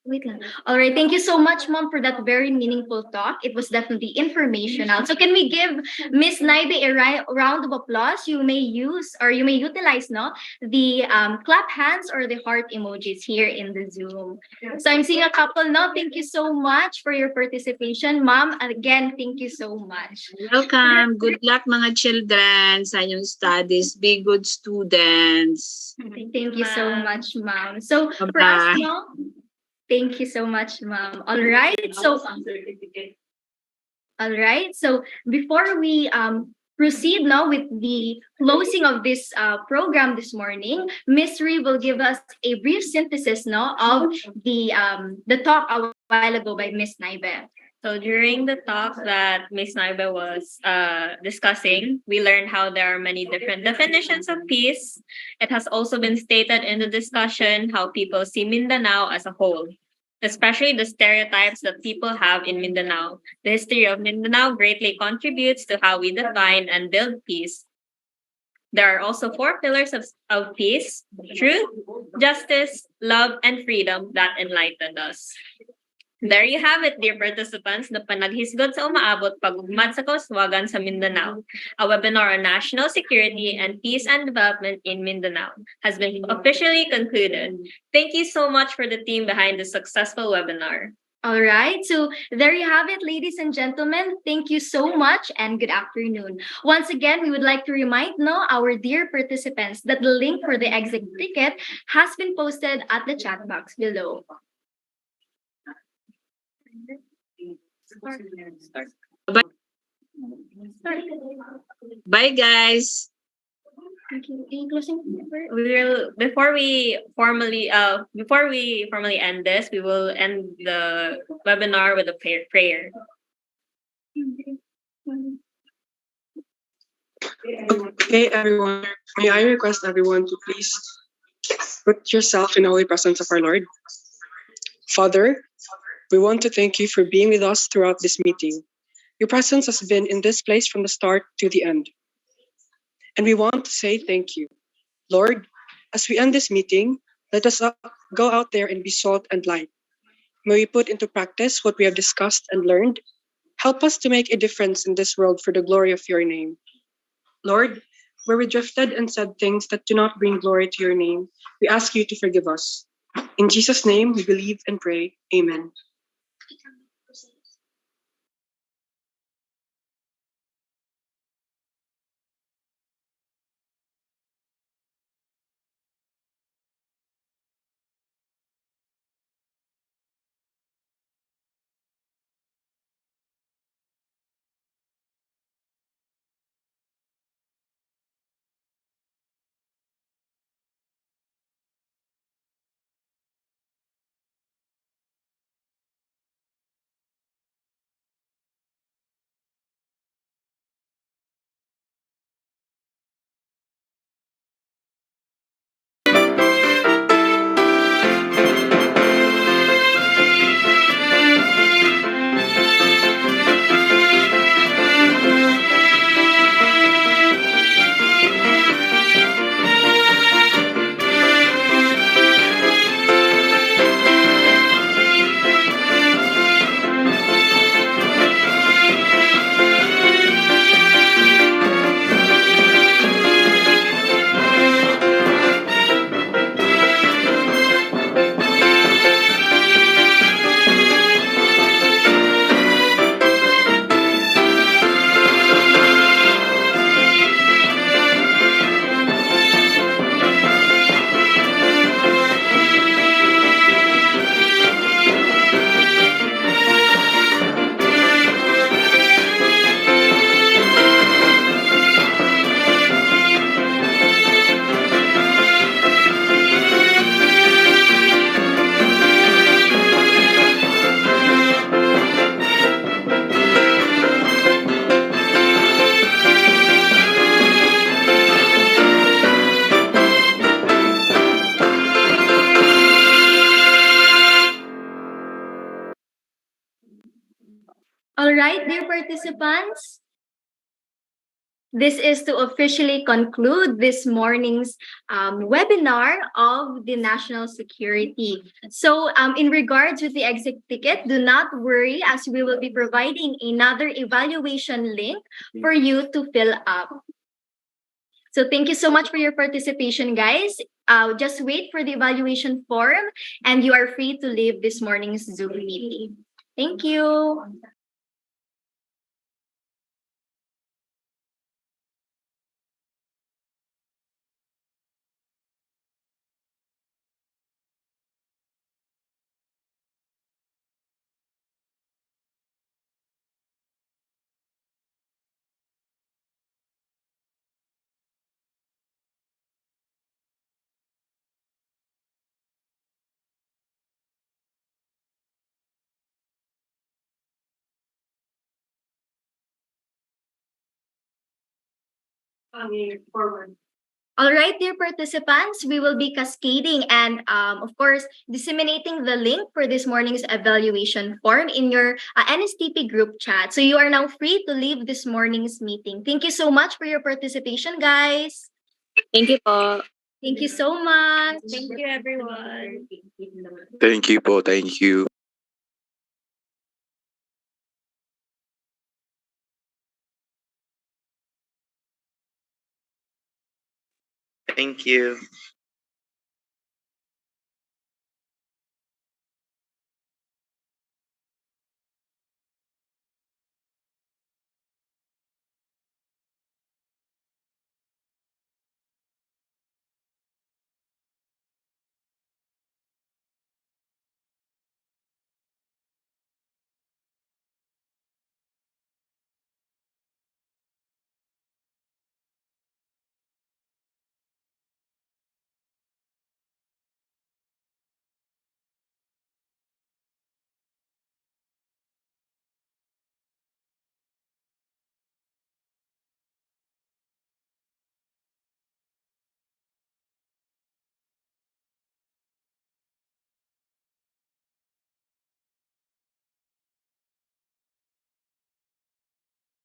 Wait lang. All right. Thank you so much, Mom, for that very meaningful talk. It was definitely informational. So can we give Miss Naybe a round of applause? You may use or you may utilize the clap hands or the heart emojis here in the Zoom. So I'm seeing a couple now. Thank you so much for your participation, Mom. Again, thank you so much. Welcome. Good luck, mga children, sa inyong studies. Be good students. Thank you so much, Mom. So Bye-bye. for us, no? Thank you so much, Ma'am. All right. So before we proceed now with the closing of this program this morning, Miss Ree will give us a brief synthesis of the talk a while ago by Miss Naybe. So during the talk that Ms. Naybe was discussing, we learned how there are many different definitions of peace. It has also been stated in the discussion how people see Mindanao as a whole. especially the stereotypes that people have in Mindanao. The history of Mindanao greatly contributes to how we define and build peace. There are also four pillars of peace: truth, justice, love, and freedom that enlighten us. There you have it, dear participants, the Panaghisgod sa Umaabot Pagugmad sa Kauswagan sa Mindanao, a webinar on national security and peace and development in Mindanao, has been officially concluded. Thank you so much for the team behind the successful webinar. All right, so there you have it, ladies and gentlemen. Thank you so much and good afternoon. Once again, we would like to remind our dear participants that the link for the exit ticket has been posted at the chat box below. Bye, guys. We will before we formally end this, we will end the webinar with a prayer. Okay, everyone. May I request everyone to please put yourself in the holy presence of our Lord. Father, we want to thank you for being with us throughout this meeting. Your presence has been in this place from the start to the end. And we want to say thank you. Lord, as we end this meeting, let us go out there and be salt and light. May we put into practice what we have discussed and learned. Help us to make a difference in this world for the glory of your name. Lord, where we drifted and said things that do not bring glory to your name, we ask you to forgive us. In Jesus' name, we believe and pray. Amen. All right, dear participants, this is to officially conclude this morning's webinar of the national security. So in regards with the exit ticket, do not worry as we will be providing another evaluation link for you to fill up. So thank you so much for your participation, guys. Just wait for the evaluation form and you are free to leave this morning's Zoom meeting. Thank you. Forward. All right, dear participants, we will be cascading and, of course, disseminating the link for this morning's evaluation form in your NSTP group chat. So you are now free to leave this morning's meeting. Thank you so much for your participation, guys. Thank you po. Thank you so much. Thank you, everyone. Thank you po. Thank you. Thank you.